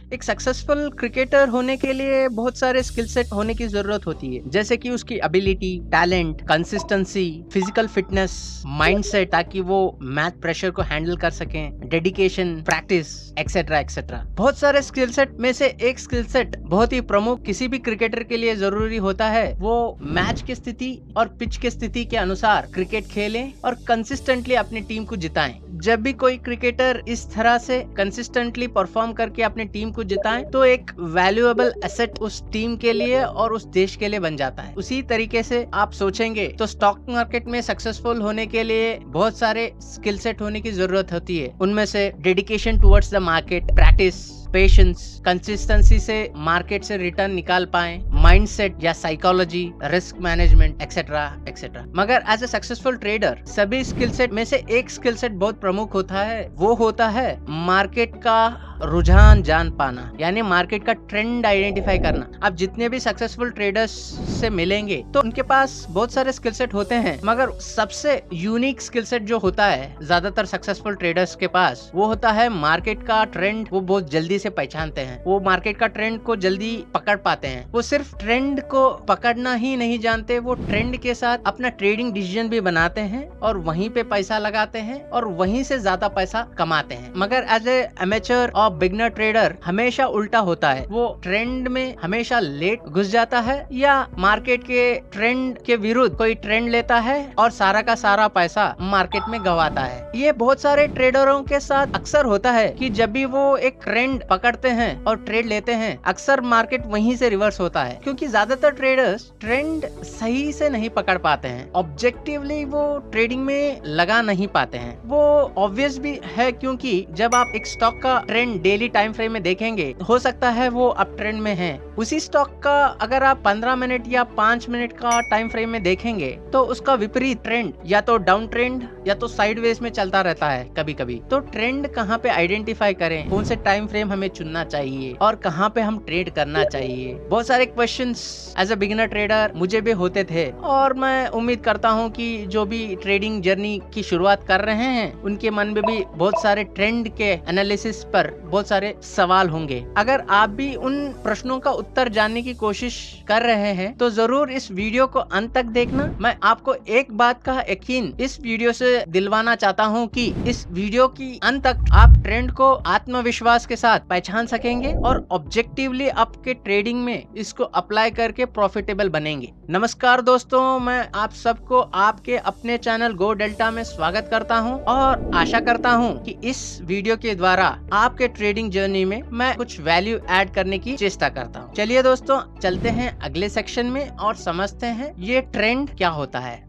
एक successful cricketer होने के लिए बहुत सारे स्किल सेट होने की जरूरत होती है, जैसे कि उसकी ability, talent, consistency, physical fitness, mindset, ताकि वो मैच प्रेशर को हैंडल कर सकें, डेडिकेशन, प्रैक्टिस, एक्सेट्रा एक्सेट्रा। बहुत सारे स्किल सेट में से एक स्किल सेट बहुत ही प्रमुख किसी भी क्रिकेटर के लिए जरूरी होता है, वो मैच की स्थिति और पिच की स्थिति के अनुसार क्रिकेट खेलें और कंसिस्टेंटली अपनी टीम को जिताएं। जब भी कोई क्रिकेटर इस तरह से कंसिस्टेंटली परफॉर्म करके अपनी टीम को जिताए तो एक वैल्यूएबल एसेट उस टीम के लिए और उस देश के लिए बन जाता है। उसी तरीके से आप सोचेंगे तो स्टॉक मार्केट में सक्सेसफुल होने के लिए बहुत सारे स्किल सेट होने की जरूरत होती है। उनमें से dedication towards the market, practice, patience, consistency से मार्केट से रिटर्न निकाल पाए, माइंडसेट या psychology, risk management, etcetera etcetera. मगर एज ए सक्सेसफुल ट्रेडर सभी स्किल सेट में से एक स्किल सेट बहुत प्रमुख होता है, वो होता है मार्केट का रुझान जान पाना, यानी मार्केट का ट्रेंड आइडेंटिफाई करना। आप जितने भी सक्सेसफुल ट्रेडर्स से मिलेंगे तो उनके पास बहुत सारे स्किल सेट होते हैं, मगर सबसे यूनिक स्किल सेट जो होता है ज्यादातर सक्सेसफुल ट्रेडर्स के पास, वो होता है मार्केट का ट्रेंड। वो बहुत जल्दी से पहचानते हैं, वो मार्केट का ट्रेंड को जल्दी पकड़ पाते हैं। वो सिर्फ ट्रेंड को पकड़ना ही नहीं जानते, वो ट्रेंड के साथ अपना ट्रेडिंग डिसीजन भी बनाते हैं और वहीं पे पैसा लगाते हैं और वहीं से ज्यादा पैसा कमाते हैं। मगर एज ए एमेचर और बिगनर ट्रेडर हमेशा उल्टा होता है, वो ट्रेंड में हमेशा लेट घुस जाता है या मार्केट के ट्रेंड के विरुद्ध कोई ट्रेंड लेता है और सारा का सारा पैसा मार्केट में गवाता है। ये बहुत सारे ट्रेडरों के साथ अक्सर होता है कि जब भी वो एक ट्रेंड पकड़ते हैं और ट्रेड लेते हैं, अक्सर मार्केट वहीं से रिवर्स होता है, क्योंकि ज्यादातर ट्रेडर्स ट्रेंड सही से नहीं पकड़ पाते हैं, ऑब्जेक्टिवली वो ट्रेडिंग में लगा नहीं पाते हैं। वो ऑब्वियस भी है, क्योंकि जब आप एक स्टॉक का ट्रेंड डेली टाइम फ्रेम में देखेंगे, हो सकता है वो अप ट्रेंड में है। उसी स्टॉक का अगर आप 15 मिनट या 5 मिनट का टाइम फ्रेम में देखेंगे तो उसका विपरीत ट्रेंड या तो डाउन ट्रेंड या तो साइडवेज में चलता रहता है कभी कभी। तो ट्रेंड कहाँ पे आइडेंटिफाई करें, कौन से टाइम फ्रेम हमें चुनना चाहिए और कहाँ पे हम ट्रेड करना चाहिए, बहुत सारे questions as a beginner trader मुझे भी होते थे और मैं उम्मीद करता हूँ कि जो भी ट्रेडिंग जर्नी की शुरुआत कर रहे हैं उनके मन में भी बहुत सारे ट्रेंड के एनालिसिस पर बहुत सारे सवाल होंगे। अगर आप भी उन प्रश्नों का उत्तर जानने की कोशिश कर रहे हैं तो जरूर इस वीडियो को अंत तक देखना। मैं आपको एक बात का यकीन इस वीडियो से दिलवाना चाहता हूं कि इस वीडियो की अंत तक आप ट्रेंड को आत्मविश्वास के साथ पहचान सकेंगे और ऑब्जेक्टिवली आपके ट्रेडिंग में इसको अप्लाई करके प्रॉफिटेबल बनेंगे। नमस्कार दोस्तों, मैं आप सबको आपके अपने चैनल गो डेल्टा में स्वागत करता हूं और आशा करता हूं कि इस वीडियो के द्वारा आपके ट्रेडिंग जर्नी में मैं कुछ वैल्यू ऐड करने की चेष्टा करता हूं। चलिए दोस्तों, चलते हैं अगले सेक्शन में और समझते हैं ये ट्रेंड क्या होता है,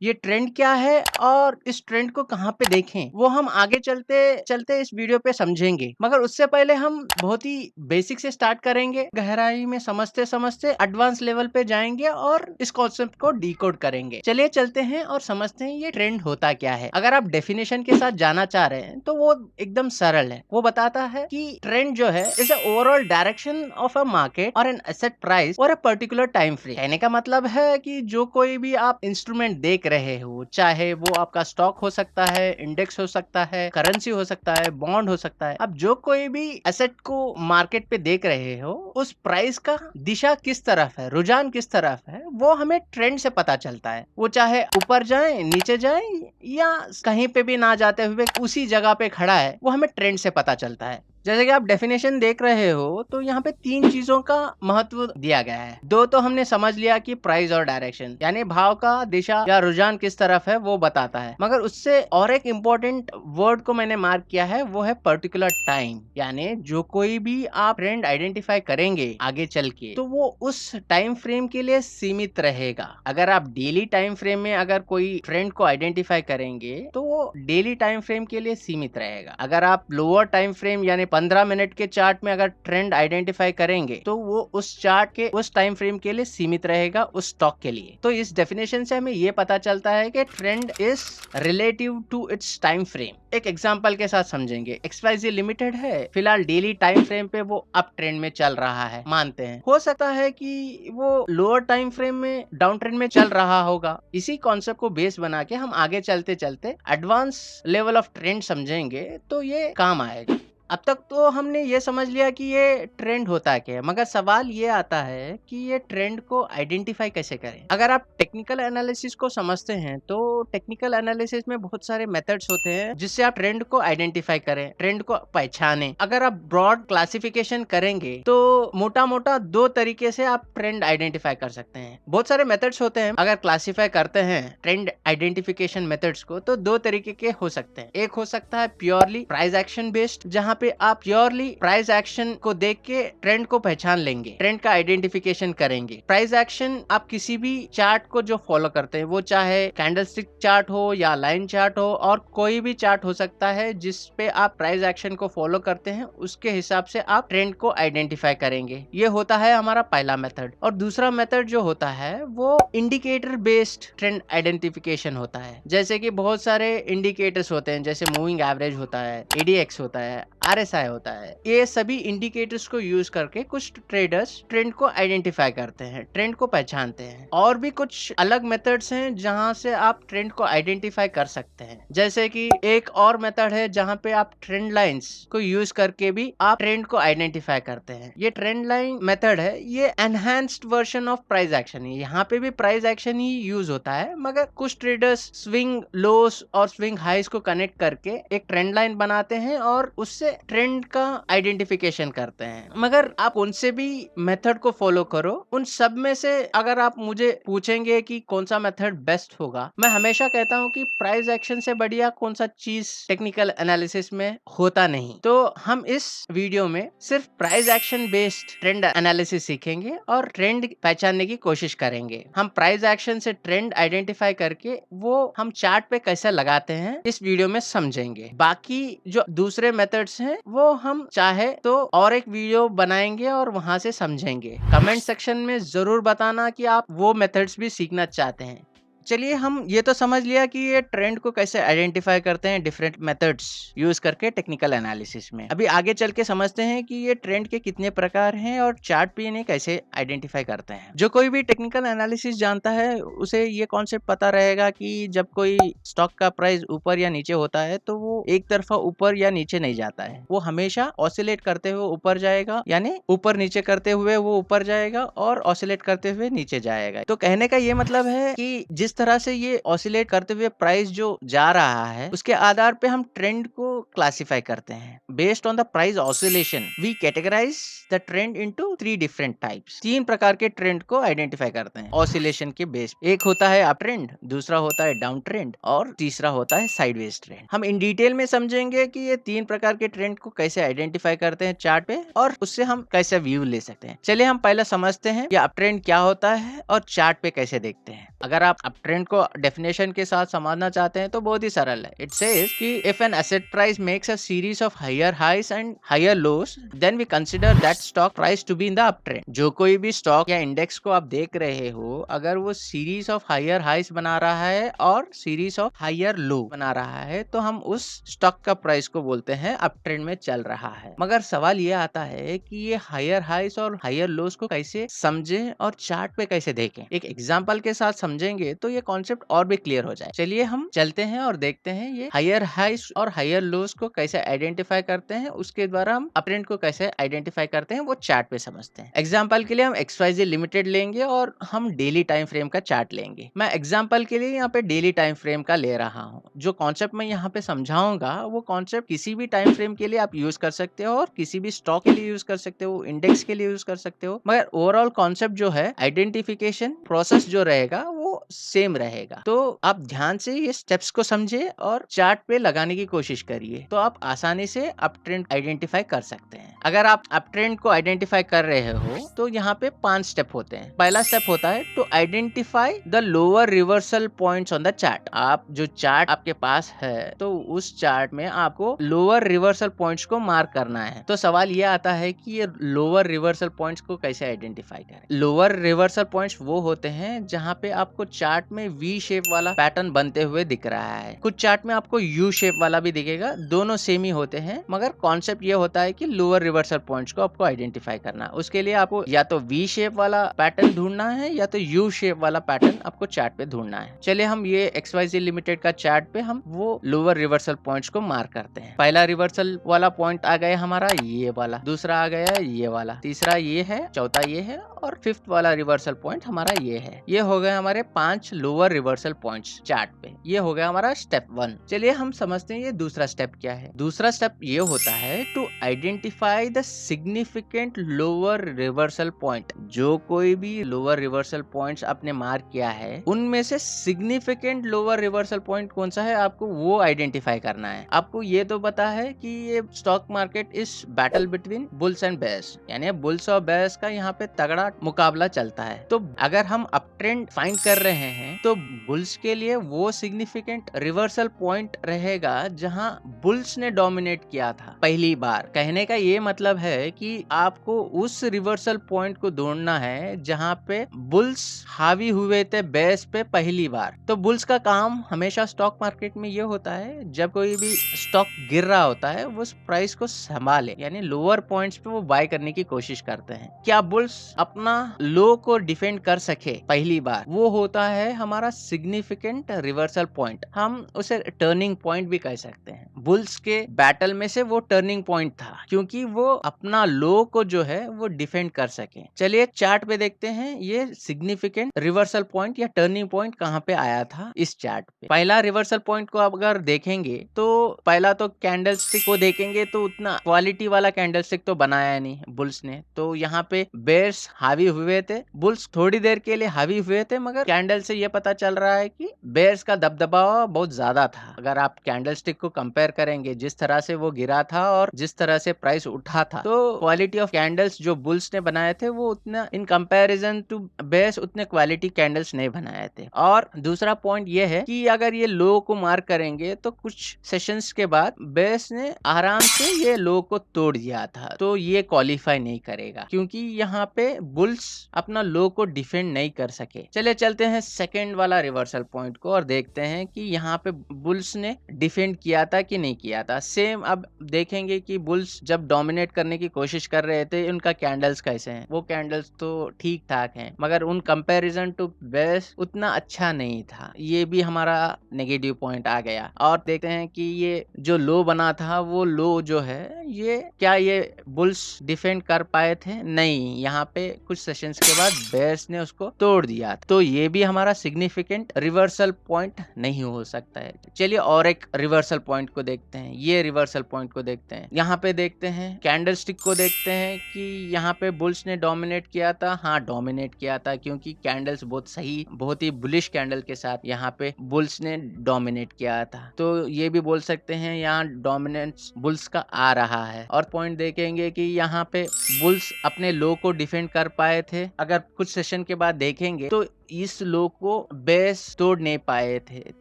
ये ट्रेंड क्या है और इस ट्रेंड को कहाँ पे देखें, वो हम आगे चलते चलते इस वीडियो पे समझेंगे। मगर उससे पहले हम बहुत ही बेसिक से स्टार्ट करेंगे, गहराई में समझते समझते एडवांस लेवल पे जाएंगे और इस कॉन्सेप्ट को डिकोड करेंगे। चलिए चलते हैं और समझते हैं ये ट्रेंड होता क्या है। अगर आप डेफिनेशन के साथ जाना चाह रहे हैं तो वो एकदम सरल है। वो बताता है कि ट्रेंड जो है is overall direction of a market और एन एसेट प्राइस और अ पर्टिकुलर टाइम फ्रेम। कहने का मतलब है कि जो कोई भी आप इंस्ट्रूमेंट देख रहे हो, चाहे वो आपका स्टॉक हो सकता है, इंडेक्स हो सकता है, करेंसी हो सकता है, बॉन्ड हो सकता है, आप जो कोई भी एसेट को मार्केट पे देख रहे हो, उस प्राइस का दिशा किस तरफ है, रुझान किस तरफ है, वो हमें ट्रेंड से पता चलता है। वो चाहे ऊपर जाए, नीचे जाए या कहीं पे भी ना जाते हुए उसी जगह पे खड़ा है, वो हमें ट्रेंड से पता चलता है। जैसे कि आप डेफिनेशन देख रहे हो तो यहाँ पे 3 चीजों का महत्व दिया गया है। 2 तो हमने समझ लिया कि प्राइस और डायरेक्शन, यानी भाव का दिशा या रुझान किस तरफ है वो बताता है। मगर उससे और एक इम्पोर्टेंट वर्ड को मैंने मार्क किया है, वो है पर्टिकुलर टाइम। यानी जो कोई भी आप ट्रेंड आइडेंटिफाई करेंगे आगे चल के, तो वो उस टाइम फ्रेम के लिए सीमित रहेगा। अगर आप डेली टाइम फ्रेम में अगर कोई ट्रेंड को आइडेंटिफाई करेंगे तो वो डेली टाइम फ्रेम के लिए सीमित रहेगा। अगर आप लोअर टाइम फ्रेम यानी 15 मिनट के चार्ट में अगर ट्रेंड आइडेंटिफाई करेंगे तो वो उस चार्ट के उस टाइम फ्रेम के लिए सीमित रहेगा, उस स्टॉक के लिए। तो इस डेफिनेशन से हमें ये पता चलता है कि trend is relative to its time frame. एक एग्जांपल के साथ समझेंगे। XYZ लिमिटेड है, फिलहाल डेली टाइम फ्रेम पे वो अप ट्रेंड में चल रहा है, मानते हैं। हो सकता है कि वो लोअर टाइम फ्रेम में डाउन ट्रेंड में चल रहा होगा। इसी कॉन्सेप्ट को बेस बना के हम आगे चलते चलते एडवांस लेवल ऑफ ट्रेंड समझेंगे तो ये काम आएगा। अब तक तो हमने ये समझ लिया कि ये ट्रेंड होता है क्या, मगर सवाल ये आता है कि ये ट्रेंड को आइडेंटिफाई कैसे करें। अगर आप टेक्निकल एनालिसिस को समझते हैं तो टेक्निकल एनालिसिस में बहुत सारे मेथड्स होते हैं जिससे आप ट्रेंड को आइडेंटिफाई करें, ट्रेंड को पहचानें। अगर आप ब्रॉड क्लासिफिकेशन करेंगे तो मोटा मोटा दो तरीके से आप ट्रेंड आइडेंटिफाई कर सकते हैं। बहुत सारे मेथड्स होते हैं, अगर क्लासिफाई करते हैं ट्रेंड आइडेंटिफिकेशन मेथड्स को तो दो तरीके के हो सकते हैं। एक हो सकता है प्योरली प्राइस एक्शन बेस्ड, जहां पे आप प्योरली प्राइस एक्शन को देख के ट्रेंड को पहचान लेंगे, ट्रेंड का आइडेंटिफिकेशन करेंगे। प्राइस एक्शन आप किसी भी चार्ट को जो फॉलो करते हैं, वो चाहे कैंडलस्टिक चार्ट हो या लाइन चार्ट हो और कोई भी चार्ट हो सकता है जिस पे आप प्राइस एक्शन को फॉलो करते हैं, उसके हिसाब से आप ट्रेंड को आइडेंटिफाई करेंगे। ये होता है हमारा पहला मेथड। और दूसरा मेथड जो होता है वो इंडिकेटर बेस्ड ट्रेंड आइडेंटिफिकेशन होता है। जैसे कि बहुत सारे इंडिकेटर्स होते हैं, जैसे मूविंग एवरेज होता है, एडीएक्स होता है, आरएसआई होता है। ये सभी इंडिकेटर्स को यूज करके कुछ ट्रेडर्स ट्रेंड को आइडेंटिफाई करते हैं, ट्रेंड को पहचानते हैं। और भी कुछ अलग मेथड्स हैं जहां से आप ट्रेंड को आइडेंटिफाई कर सकते हैं। जैसे कि एक और मेथड है जहां पे आप ट्रेंड लाइंस को यूज करके भी आप ट्रेंड को आइडेंटिफाई करते हैं। ये ट्रेंड लाइन मेथड है, ये enhanced version of price action है। यहाँ पे भी प्राइस एक्शन ही यूज होता है, मगर कुछ ट्रेडर्स स्विंग लोस और स्विंग हाइस को कनेक्ट करके एक ट्रेंड लाइन बनाते हैं और उससे ट्रेंड का आइडेंटिफिकेशन करते हैं। मगर आप उनसे भी मेथड को फॉलो करो, उन सब में से अगर आप मुझे पूछेंगे कि कौन सा मेथड बेस्ट होगा, मैं हमेशा कहता हूं कि प्राइस एक्शन से बढ़िया कौन सा चीज टेक्निकल एनालिसिस में होता नहीं। तो हम इस वीडियो में सिर्फ price action based trend analysis सीखेंगे और ट्रेंड पहचानने की कोशिश करेंगे। हम प्राइस एक्शन से ट्रेंड आइडेंटिफाई करके वो हम चार्ट पे कैसे लगाते हैं इस वीडियो में समझेंगे। बाकी जो दूसरे मेथड्स हैं वो हम चाहे तो और एक वीडियो बनाएंगे और वहां से समझेंगे। कमेंट सेक्शन में जरूर बताना कि आप वो मेथड्स भी सीखना चाहते हैं। चलिए, हम ये तो समझ लिया कि ये ट्रेंड को कैसे आइडेंटिफाई करते हैं डिफरेंट मेथड्स यूज करके टेक्निकल एनालिसिस में। अभी आगे चल के समझते हैं कि ये ट्रेंड के कितने प्रकार हैं और चार्ट पे इन्हें कैसे आइडेंटिफाई करते हैं। जो कोई भी टेक्निकल एनालिसिस जानता है उसे ये कॉन्सेप्ट पता रहेगा कि जब कोई स्टॉक का प्राइस ऊपर या नीचे होता है तो वो एक तरफा ऊपर या नीचे नहीं जाता है, वो हमेशा ऑसिलेट करते हुए ऊपर जाएगा, यानी ऊपर नीचे करते हुए वो ऊपर जाएगा और ऑसिलेट करते हुए नीचे जाएगा। तो कहने का ये मतलब है कि जिस तरह से ये ऑसिलेट करते हुए प्राइस जो जा रहा है उसके आधार पे हम ट्रेंड को क्लासिफाई करते हैं। Based on the price oscillation we categorize the trend into 3 different types. 3 प्रकार के ट्रेंड को आइडेंटिफाई करते हैं ऑसिलेशन के बेस। एक होता है अप ट्रेंड, दूसरा होता है डाउन ट्रेंड और तीसरा होता है साइडवेज ट्रेंड। हम इन डिटेल में समझेंगे कि ये 3 प्रकार के ट्रेंड को कैसे आइडेंटिफाई करते हैं चार्ट पे और उससे हम कैसे व्यू ले सकते हैं। चलिए हम पहले समझते हैं कि अप ट्रेंड क्या होता है और चार्ट पे कैसे देखते हैं। अगर आप अप ट्रेंड को डेफिनेशन के साथ समझना चाहते हैं तो बहुत ही सरल है। इट सेज कि if an asset price makes a series of higher highs and higher lows then we consider that stock price to be in the up trend. जो कोई भी स्टॉक या इंडेक्स को आप देख रहे हो, अगर वो सीरीज ऑफ हायर हाइज बना रहा है और सीरीज ऑफ हायर लो बना रहा है तो हम उस स्टॉक का प्राइस को बोलते हैं अप ट्रेंड में चल रहा है। मगर सवाल ये आता है कि ये हायर हाइज और हायर लोस को कैसे समझे और चार्ट पे कैसे देखें। एक एग्जांपल के साथ समझेंगे तो ये कॉन्सेप्ट और भी क्लियर हो जाए। चलिए हम चलते हैं और देखते हैं ये हायर हाइज और हायर लोस को कैसे आइडेंटिफाई करते हैं, उसके द्वारा हम अप ट्रेंड को कैसे आइडेंटिफाई करते हैं वो चार्ट पे समझते हैं। एग्जांपल के लिए हम XYZ लिमिटेड लेंगे और हम डेली टाइम फ्रेम का चार्ट लेंगे। मैं एग्जांपल के लिए यहाँ पे डेली टाइम फ्रेम का ले रहा हूँ। जो कॉन्सेप्ट मैं यहाँ पे समझाऊंगा वो कॉन्सेप्ट किसी भी टाइम फ्रेम के लिए आप यूज कर सकते हो और किसी भी स्टॉक के लिए यूज कर सकते हो, इंडेक्स के लिए यूज कर सकते हो, मगर ओवरऑल कॉन्सेप्ट जो है आइडेंटिफिकेशन प्रोसेस जो रहेगा वो सेम रहेगा। तो आप ध्यान से ये स्टेप्स को समझे और चार्ट पे लगाने की कोशिश करिए तो आप आसानी से अप ट्रेंड आइडेंटिफाई कर सकते हैं। अगर आप अप ट्रेंड को आइडेंटिफाई कर रहे हो तो यहाँ पे 5 स्टेप होते हैं। पहला स्टेप होता है to identify the lower reversal points on the chart. आप जो चार्ट आपके पास है तो उस चार्ट में आपको लोअर रिवर्सल पॉइंट्स को मार्क करना है। तो सवाल ये आता है कि ये लोअर रिवर्सल पॉइंट्स को कैसे आइडेंटिफाई करें। लोअर रिवर्सल पॉइंट्स वो होते हैं जहाँ पे आपको चार्ट में वी शेप वाला पैटर्न बनते हुए दिख रहा है, कुछ चार्ट में आपको यू शेप वाला भी दिखेगा। दोनों सेम ही होते हैं, मगर कॉन्सेप्ट ये होता है कि लोअर रिवर्सल पॉइंट्स को आपको आइडेंटिफाई करना। उसके लिए आपको या तो वी शेप वाला पैटर्न ढूंढना है या तो यू शेप वाला पैटर्न आपको चार्ट पे ढूंढना है। चलिए हम ये XYZ लिमिटेड का चार्ट पे हम वो लोअर रिवर्सल पॉइंट्स को मार्क करते हैं। पहला रिवर्सल वाला पॉइंट आ गया हमारा ये वाला, दूसरा आ गया ये वाला, तीसरा ये है, चौथा ये है और फिफ्थ वाला रिवर्सल पॉइंट हमारा ये है। ये हो गए हमारे 5 लोअर रिवर्सल पॉइंट्स चार्ट पे। ये हो गया हमारा स्टेप 1। चलिए हम समझते हैं ये दूसरा स्टेप क्या है। दूसरा स्टेप ये होता है to identify the significant lower reversal point. जो कोई भी लोअर रिवर्सल पॉइंट्स आपने मार्क किया है उनमें से सिग्निफिकेंट लोअर रिवर्सल पॉइंट कौन सा है आपको वो आइडेंटिफाई करना है। आपको ये तो पता है कि ये stock market is battle between bulls and bears, यानी बुल्स और बेयर्स का यहाँ पे तगड़ा मुकाबला चलता है। तो अगर हम अप ट्रेंड फाइंड कर रहे हैं तो बुल्स के लिए वो सिग्निफिकेंट रिवर्सल पॉइंट रहेगा जहां बुल्स ने डोमिनेट किया था पहली बार। कहने का ये मतलब है कि आपको उस रिवर्सल पॉइंट को ढूंढना है जहां पे बुल्स हावी हुए थे बेयर्स पे पहली बार। तो बुल्स का काम हमेशा स्टॉक मार्केट में ये होता है, जब कोई भी स्टॉक गिर रहा होता है वो उस प्राइस को संभाले, यानी लोअर पॉइंट्स पे वो बाय करने की कोशिश करते हैं। क्या बुल्स अपना लो को डिफेंड कर सके पहली बार, वो होता है हमारा सिग्निफिकेंट रिवर्सल पॉइंट। हम उसे टर्निंग पॉइंट भी कह सकते हैं। बुल्स के बैटल में से वो टर्निंग पॉइंट था क्योंकि वो अपना लो को जो है वो डिफेंड कर सके। चलिए चार्ट पे देखते हैं ये सिग्निफिकेंट रिवर्सल पॉइंट या टर्निंग पॉइंट कहाँ पे आया था इस चार्ट पे। पहला रिवर्सल पॉइंट को आप अगर देखेंगे तो पहला तो कैंडल स्टिक को देखेंगे तो उतना क्वालिटी वाला कैंडल स्टिक तो बनाया नहीं बुल्स ने। तो यहाँ पे बेयर्स हावी हुए थे, बुल्स थोड़ी देर के लिए हावी हुए थे, मगर कैंडल से ये पता चल रहा है कि बेयर्स का दबदबा बहुत ज्यादा था। अगर आप कैंडल स्टिक को कंपेयर करेंगे जिस तरह से वो गिरा था और जिस तरह से प्राइस उठा था, तो क्वालिटी ऑफ कैंडल्स जो बुल्स ने बनाए थे वो उतना इन कंपैरिजन टू बेयर्स उतने क्वालिटी कैंडल्स नहीं बनाए थे। और दूसरा पॉइंट ये है कि अगर ये लो को मार्क करेंगे तो कुछ सेशंस के बाद बेयर्स ने आराम से ये लो को तोड़ दिया था, तो ये क्वालिफाई नहीं करेगा क्योंकि यहाँ पे बुल्स अपना लो को डिफेंड नहीं कर सके। चले चलते हैं सेकंड वाला रिवर्सल पॉइंट को और देखते हैं कि यहाँ पे बुल्स ने डिफेंड किया था कि नहीं किया था। सेम अब देखेंगे कि बुल्स जब डोमिनेट करने की कोशिश कर रहे थे उनका कैंडल्स कैसे हैं। वो कैंडल्स तो ठीक ठाक हैं मगर उन कंपैरिजन टू बेयर्स उतना अच्छा नहीं था। ये भी हमारा नेगेटिव पॉइंट आ गया। और देखते हैं कि ये जो लो बना था वो लो जो है ये क्या ये बुल्स डिफेंड कर पाए थे? नहीं, यहाँ पे कुछ सेशंस के बाद बेयर्स ने उसको तोड़ दिया। तो ये भी हमारा सिग्निफिकेंट रिवर्सल पॉइंट नहीं हो सकता है। चलिए और एक रिवर्सल पॉइंट को देखते हैं। ये रिवर्सल पॉइंट को देखते हैं। यहाँ पे देखते हैं कैंडल स्टिक को देखते हैं कि यहाँ पे बुल्स ने डोमिनेट किया था। हाँ, डोमिनेट किया था क्योंकि कैंडल्स बहुत सही, बहुत ही बुलिश कैंडल के साथ यहाँ पे बुल्स ने डोमिनेट किया था। तो ये भी बोल सकते हैं यहाँ डोमिनेंस बुल्स का आ रहा है। और पॉइंट देखेंगे कि यहाँ पे बुल्स अपने लो को डिफेंड कर पाए थे। अगर कुछ सेशन के बाद देखेंगे तो इस लो को बेयर्स तोड़ नहीं पाए थे,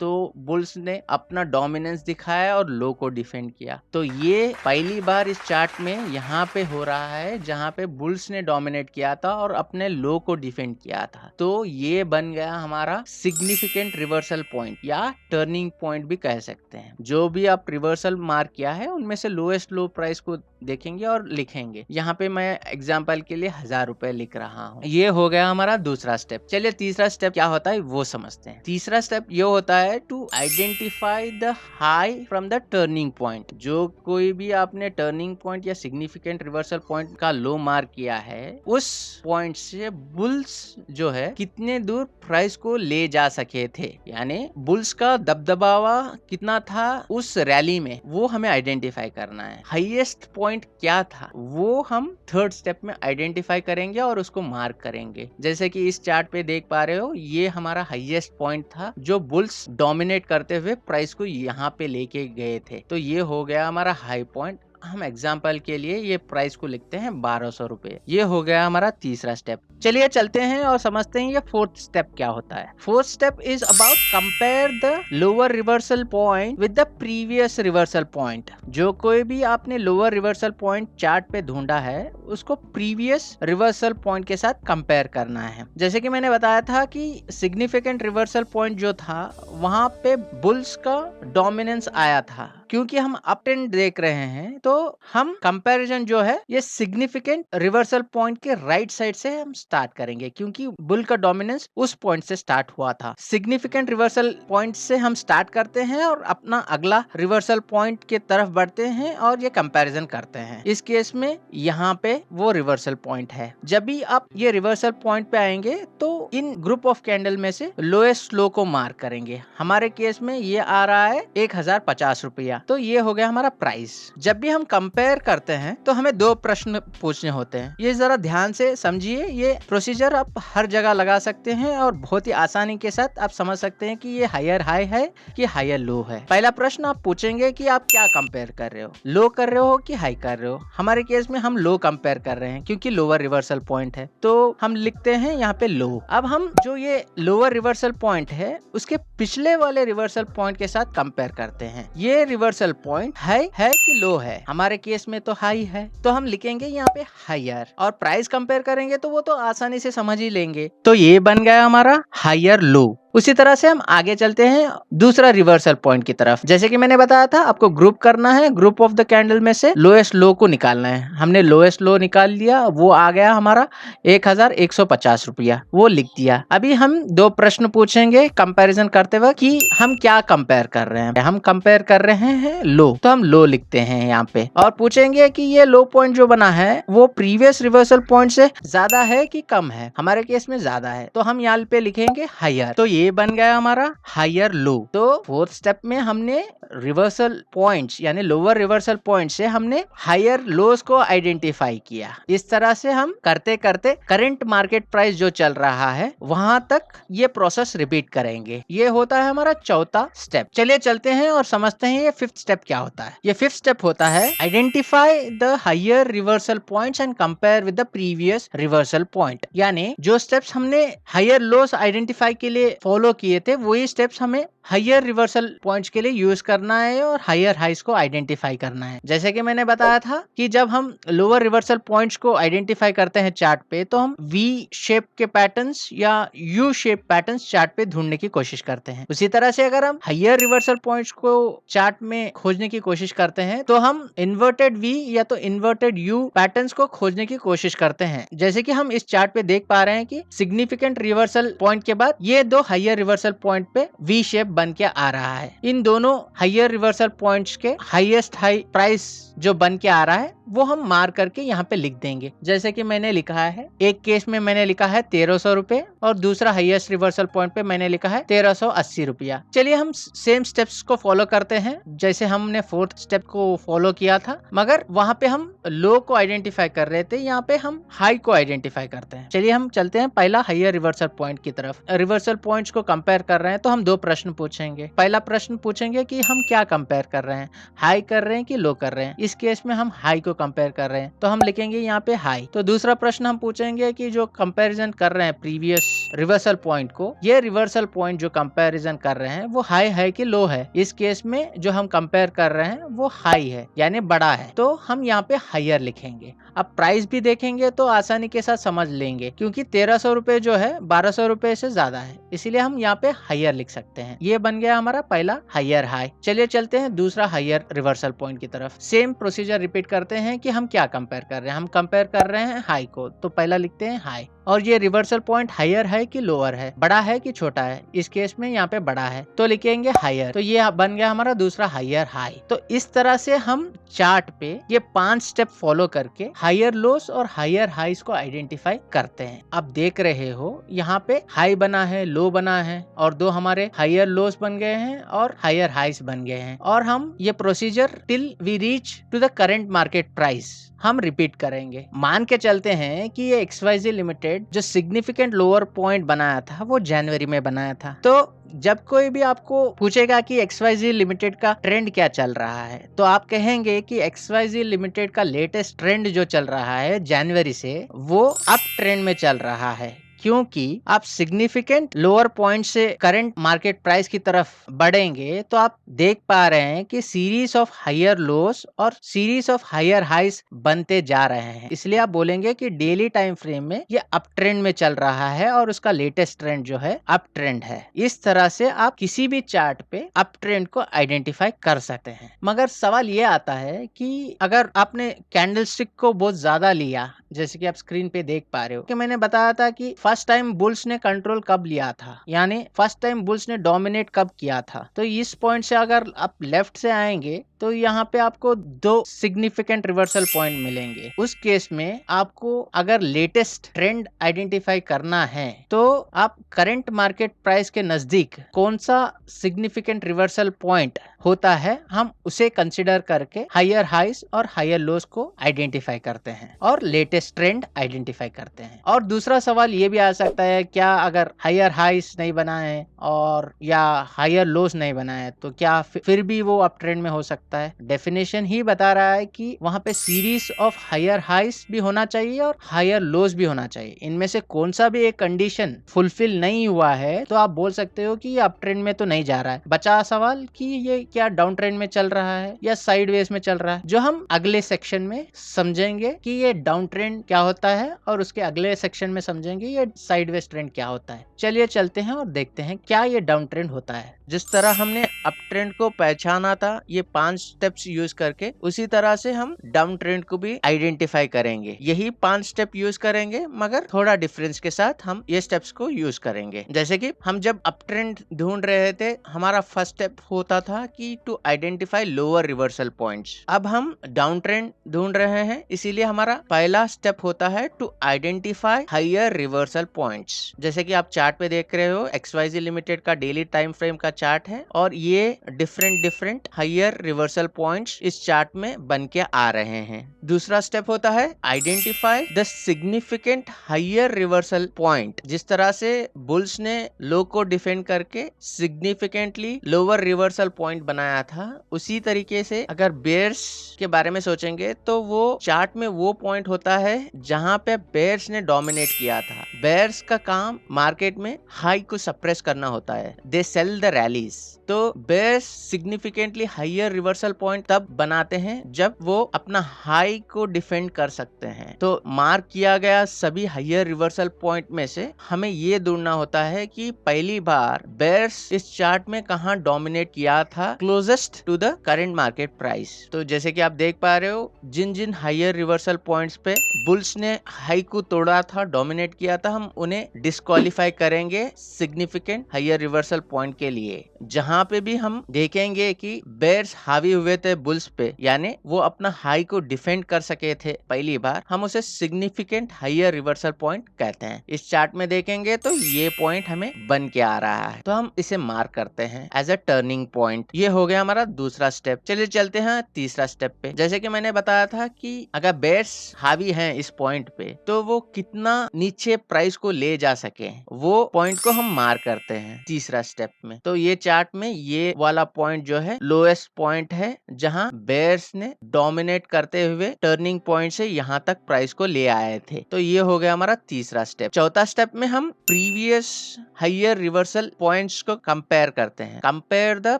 तो बुल्स ने अपना डोमिनेंस दिखाया और लो को डिफेंड किया। तो ये पहली बार इस चार्ट में यहाँ पे हो रहा है जहाँ पे बुल्स ने डोमिनेट किया था और अपने लो को डिफेंड किया था। तो ये बन गया हमारा सिग्निफिकेंट रिवर्सल पॉइंट या टर्निंग पॉइंट भी कह सकते हैं। जो भी आप रिवर्सल मार्क किया है उनमें से लोएस्ट लो प्राइस को देखेंगे और लिखेंगे। यहाँ पे मैं एग्जाम्पल के लिए 1000 रुपए लिख रहा हूँ। ये हो गया हमारा दूसरा स्टेप। चलिए तीसरा स्टेप क्या होता है वो समझते हैं। तीसरा स्टेप ये होता है to identify the high from the turning point. जो कोई भी आपने टर्निंग पॉइंट या सिग्निफिकेंट रिवर्सल पॉइंट का लो मार्क किया है उस पॉइंट से बुल्स जो है कितने दूर प्राइस को ले जा सके थे, यानी बुल्स का दबदबावा कितना था उस रैली में, वो हमें आइडेंटिफाई करना है। हाईएस्ट पॉइंट क्या था वो हम थर्ड स्टेप में आइडेंटिफाई करेंगे और उसको मार्क करेंगे। जैसे कि इस चार्ट पे देख पा रहे हो ये हमारा हाईएस्ट पॉइंट था जो बुल्स डोमिनेट करते हुए प्राइस को यहाँ पे लेके गए थे। तो ये हो गया हमारा हाई पॉइंट। हम एग्जाम्पल के लिए ये प्राइस को लिखते हैं 1200 रुपए। ये हो गया हमारा तीसरा स्टेप। चलिए चलते हैं और समझते हैं ये फोर्थ स्टेप क्या होता है। Fourth step is about compare the lower reversal point with the previous reversal point. जो कोई भी आपने लोअर रिवर्सल पॉइंट चार्ट पे ढूंढा है उसको प्रीवियस रिवर्सल पॉइंट के साथ कंपेयर करना है। जैसे कि मैंने बताया था कि सिग्निफिकेंट रिवर्सल पॉइंट जो था वहां पे बुल्स का डोमिनेंस आया था। क्योंकि हम अप ट्रेंड देख रहे हैं तो हम कंपैरिजन जो है ये सिग्निफिकेंट रिवर्सल पॉइंट के राइट साइड से हम स्टार्ट करेंगे, क्योंकि बुल का डोमिनेंस उस पॉइंट से स्टार्ट हुआ था। सिग्निफिकेंट रिवर्सल पॉइंट से हम स्टार्ट करते हैं और अपना अगला रिवर्सल पॉइंट के तरफ बढ़ते हैं और ये कंपैरिजन करते हैं। इस केस में यहाँ पे वो रिवर्सल पॉइंट है। जब भी आप ये रिवर्सल पॉइंट पे आएंगे तो इन ग्रुप ऑफ कैंडल में से लोएस्ट लो को मार्क करेंगे। हमारे केस में ये आ रहा है 1050 रुपया, तो ये हो गया हमारा प्राइस। जब भी हम कंपेयर करते हैं तो हमें दो प्रश्न पूछने होते हैं। ये जरा ध्यान से समझिए, ये प्रोसीजर आप हर जगह लगा सकते हैं और बहुत ही आसानी के साथ आप समझ सकते हैं कि ये हायर हाई है कि हायर लो है। पहला प्रश्न आप पूछेंगे कि आप क्या कंपेयर कर रहे हो, लो कर रहे हो कि हाई कर रहे हो। हमारे केस में हम लो कंपेयर कर रहे हैं क्योंकि लोअर रिवर्सल पॉइंट है, तो हम लिखते हैं यहाँ पे लो। अब हम जो ये लोअर रिवर्सल पॉइंट है उसके पिछले वाले रिवर्सल पॉइंट के साथ कंपेयर करते हैं। ये रिवर्सल पॉइंट हाई है कि लो है। हमारे केस में तो हाई है, तो हम लिखेंगे यहाँ पे हायर। और प्राइस कंपेयर करेंगे तो वो तो आसानी से समझ ही लेंगे, तो ये बन गया हमारा हायर लो। उसी तरह से हम आगे चलते हैं दूसरा रिवर्सल पॉइंट की तरफ। जैसे कि मैंने बताया था आपको ग्रुप करना है, ग्रुप ऑफ द कैंडल में से लोएस्ट लो को निकालना है। हमने लोएस्ट लो निकाल लिया, वो आ गया हमारा 1150 रुपया, वो लिख दिया। अभी हम दो प्रश्न पूछेंगे कंपैरिजन करते हुए कि हम क्या कंपेयर कर रहे हैं। हम कंपेयर कर रहे हैं लो, तो हम लो लिखते हैं यहाँ पे और पूछेंगे कि ये लो पॉइंट जो बना है वो प्रीवियस रिवर्सल पॉइंट से ज्यादा है कि कम है। हमारे केस में ज्यादा है, तो हम यहाँ पे लिखेंगे हायर। तो ये बन गया हमारा हायर लो। तो फोर्थ स्टेप में हमने रिवर्सल पॉइंट्स यानी लोअर रिवर्सल पॉइंट से हमने हायर लोस को आइडेंटिफाई किया। इस तरह से हम करते करते करंट मार्केट प्राइस जो चल रहा है वहां तक ये प्रोसेस रिपीट करेंगे। ये होता है हमारा चौथा स्टेप। चलिए चलते हैं और समझते हैं ये फिफ्थ स्टेप क्या होता है। ये फिफ्थ स्टेप होता है identify the higher reversal points and compare with the previous reversal point. यानी जो स्टेप्स हमने हायर लोस आइडेंटिफाई के लिए फॉलो किए थे वही स्टेप्स हमें हायर रिवर्सल पॉइंट्स के लिए यूज करना है और हायर हाइस को आइडेंटिफाई करना है। जैसे कि मैंने बताया था कि जब हम लोअर रिवर्सल पॉइंट्स को आइडेंटिफाई करते हैं चार्ट पे तो हम वी शेप के पैटर्न्स या यू शेप पैटर्न्स चार्ट पे ढूंढने की कोशिश करते हैं। उसी तरह से अगर हम हायर रिवर्सल पॉइंट्स को चार्ट में खोजने की कोशिश करते हैं तो हम इन्वर्टेड वी या तो इन्वर्टेड यू पैटर्न्स को खोजने की कोशिश करते हैं। जैसे कि हम इस चार्ट पे देख पा रहे हैं कि सिग्निफिकेंट रिवर्सल पॉइंट के बाद ये दो हायर रिवर्सल पॉइंट पे वी शेप बन के आ रहा है। इन दोनों हायर रिवर्सल पॉइंट्स के हाईएस्ट हाई प्राइस जो बन के आ रहा है वो हम मार करके यहाँ पे लिख देंगे। जैसे कि मैंने लिखा है, एक केस में मैंने लिखा है 1300 रुपए और दूसरा हाईएस्ट रिवर्सल पॉइंट पे मैंने लिखा है 1380 रुपया। चलिए हम सेम स्टेप्स को फॉलो करते हैं जैसे हमने फोर्थ स्टेप को फॉलो किया था, मगर वहां पे हम लो को आइडेंटिफाई कर रहे थे, यहाँ पे हम हाई को आइडेंटिफाई करते हैं। चलिए हम चलते हैं पहला हायर रिवर्सल पॉइंट की तरफ। रिवर्सल पॉइंट्स को कंपेयर कर रहे हैं तो हम दो प्रश्न पूछेंगे। पहला प्रश्न पूछेंगे कि हम क्या कंपेयर कर रहे हैं, हाई कर रहे हैं कि लो कर रहे हैं। इस केस में हम हाई को कंपेयर कर रहे हैं तो हम लिखेंगे यहाँ पे हाई। तो दूसरा प्रश्न हम पूछेंगे कि जो कंपैरिजन कर रहे हैं प्रीवियस रिवर्सल पॉइंट को, ये रिवर्सल पॉइंट जो कंपैरिजन कर रहे हैं वो हाई है कि लो है। इस केस में जो हम कंपेयर कर रहे हैं वो हाई है यानी बड़ा है, तो हम यहाँ पे हायर लिखेंगे। अब प्राइस भी देखेंगे तो आसानी के साथ समझ लेंगे क्योंकि 1300 रुपए जो है 1200 रुपए से ज्यादा है, इसीलिए हम यहाँ पे हायर लिख सकते हैं। ये बन गया हमारा पहला हायर हाई। चलिए चलते हैं दूसरा हायर रिवर्सल पॉइंट की तरफ। सेम प्रोसीजर रिपीट करते हैं कि हम क्या कंपेयर कर रहे हैं। हम कंपेयर कर रहे हैं हाई को, तो पहला लिखते हैं हाई। और ये रिवर्सल पॉइंट हायर है कि लोअर है, बड़ा है कि छोटा है। इस केस में यहाँ पे बड़ा है तो लिखेंगे हायर। तो ये बन गया हमारा दूसरा हायर हाई। तो इस तरह से हम चार्ट पे ये 5 स्टेप फॉलो करके हायर लोस और हायर हाइस को आइडेंटिफाई करते हैं। अब देख रहे हो यहाँ पे हाई बना है, लो बना है और दो हमारे हायर लोस बन गए हैं और हायर हाइस बन गए हैं। और हम ये procedure till we reach to the current market price हम रिपीट करेंगे। मान के चलते हैं कि ये XYZ लिमिटेड लिमिटेड जो सिग्निफिकेंट लोअर पॉइंट बनाया था वो जनवरी में बनाया था। तो जब कोई भी आपको पूछेगा कि XYZ लिमिटेड का ट्रेंड क्या चल रहा है, तो आप कहेंगे कि XYZ लिमिटेड का लेटेस्ट ट्रेंड जो चल रहा है जनवरी से, वो अप ट्रेंड में चल रहा है, क्योंकि आप सिग्निफिकेंट लोअर पॉइंट से करंट मार्केट प्राइस की तरफ बढ़ेंगे तो आप देख पा रहे हैं कि सीरीज ऑफ हायर लोस और सीरीज ऑफ हायर हाइस बनते जा रहे हैं। इसलिए आप बोलेंगे कि डेली टाइम फ्रेम में ये अप ट्रेंड में चल रहा है और उसका लेटेस्ट ट्रेंड जो है अप ट्रेंड है। इस तरह से आप किसी भी चार्ट पे अप ट्रेंड को आइडेंटिफाई कर सकते हैं। मगर सवाल ये आता है कि अगर आपने कैंडलस्टिक को बहुत ज्यादा लिया, जैसे कि आप स्क्रीन पे देख पा रहे हो कि मैंने बताया था कि फर्स्ट टाइम बुल्स ने कंट्रोल कब लिया था, यानी फर्स्ट टाइम बुल्स ने डोमिनेट कब किया था। तो इस पॉइंट से अगर आप लेफ्ट से आएंगे तो यहाँ पे आपको दो सिग्निफिकेंट रिवर्सल पॉइंट मिलेंगे। उस केस में आपको अगर लेटेस्ट ट्रेंड आइडेंटिफाई करना है तो आप करंट मार्केट प्राइस के नजदीक कौन सा सिग्निफिकेंट रिवर्सल पॉइंट होता है, हम उसे कंसिडर करके हायर हाइस और हायर लोस को आइडेंटिफाई करते हैं और लेटेस्ट ट्रेंड आइडेंटिफाई करते हैं। और दूसरा सवाल ये भी आ सकता है, क्या अगर हायर हाइस नहीं बना है और या हायर लोस नहीं बना है तो क्या फिर भी वो अप ट्रेंड में हो सकता है? डेफिनेशन ही बता रहा है कि वहां पे सीरीज ऑफ हायर हाइस भी होना चाहिए और हायर लोस भी होना चाहिए। इनमें से कौन सा भी एक कंडीशन फुलफिल नहीं हुआ है तो आप बोल सकते हो कि ये अप ट्रेंड में तो नहीं जा रहा है। बचा सवाल कि ये क्या डाउन ट्रेंड में चल रहा है या साइडवेज में चल रहा है, जो हम अगले सेक्शन में समझेंगे कि ये डाउन ट्रेंड क्या होता है और उसके अगले सेक्शन में समझेंगे ये साइडवेज ट्रेंड क्या होता है। चलिए चलते हैं और देखते हैं क्या ये डाउन ट्रेंड होता है। जिस तरह हमने अप ट्रेंड को पहचाना था ये 5 स्टेप्स यूज करके, उसी तरह से हम डाउन ट्रेंड को भी आइडेंटिफाई करेंगे। यही 5 स्टेप यूज करेंगे मगर थोड़ा डिफरेंस के साथ हम ये स्टेप्स को यूज करेंगे। जैसे कि हम जब अप ट्रेंड ढूंढ रहे थे, हमारा फर्स्ट स्टेप होता था कि to identify lower reversal points. अब हम डाउन ट्रेंड ढूंढ रहे हैं, इसीलिए हमारा पहला स्टेप होता है to identify higher reversal points. जैसे कि आप चार्ट पे देख रहे हो, XYZ लिमिटेड का डेली टाइम फ्रेम का चार्ट है और ये डिफरेंट हायर रिवर्सल पॉइंट्स इस चार्ट में बन के आ रहे हैं। दूसरा स्टेप होता है identify the significant higher reversal point. जिस तरह से बुल्स ने लो को डिफेंड करके सिग्निफिकेंटली लोअर रिवर्सल पॉइंट बनाया था, उसी तरीके से अगर बेयर्स के बारे में सोचेंगे तो वो चार्ट में वो पॉइंट होता है जहां पे बेयर्स ने डोमिनेट किया था। बेयर्स का काम मार्केट में हाई को सप्रेस करना होता है, दे सेल द रैलीज। तो bears significantly higher reversal point तब बनाते हैं जब वो अपना हाई को डिफेंड कर सकते हैं। तो मार्क किया गया सभी हायर रिवर्सल पॉइंट में से हमें ये ढूंढना होता है कि पहली बार बेयर्स इस चार्ट में कहां डोमिनेट किया था closest to the current market price. तो जैसे कि आप देख पा रहे हो, जिन जिन हायर रिवर्सल पॉइंट्स पे बुल्स ने हाई को तोड़ा था, डोमिनेट किया था, हम उन्हें डिस्क्वालीफाई करेंगे सिग्निफिकेंट हायर रिवर्सल पॉइंट के लिए। जहां पे भी हम देखेंगे कि बेयर्स हावी हुए थे बुल्स पे, यानी वो अपना हाई को डिफेंड कर सके थे पहली बार, हम उसे सिग्निफिकेंट हायर रिवर्सल पॉइंट कहते हैं। इस चार्ट में देखेंगे तो ये पॉइंट हमें बन के आ रहा है, तो हम इसे मार्क करते हैं एज अ टर्निंग पॉइंट। ये हो गया हमारा दूसरा स्टेप। चलिए चलते हैं तीसरा स्टेप पे। जैसे कि मैंने बताया था कि अगर बेयर्स हावी हैं इस पॉइंट पे तो वो कितना नीचे प्राइस को ले जा सके, वो पॉइंट को हम मार्क करते हैं तीसरा स्टेप में। तो ये चार्ट में ये वाला पॉइंट जो है लोएस्ट पॉइंट है जहां बेयर्स ने डोमिनेट करते हुए टर्निंग पॉइंट से यहाँ तक प्राइस को ले आए थे। तो ये हो गया हमारा तीसरा स्टेप। चौथा स्टेप में हम प्रीवियस हायर रिवर्सल पॉइंट्स को कंपेयर करते हैं। Compare the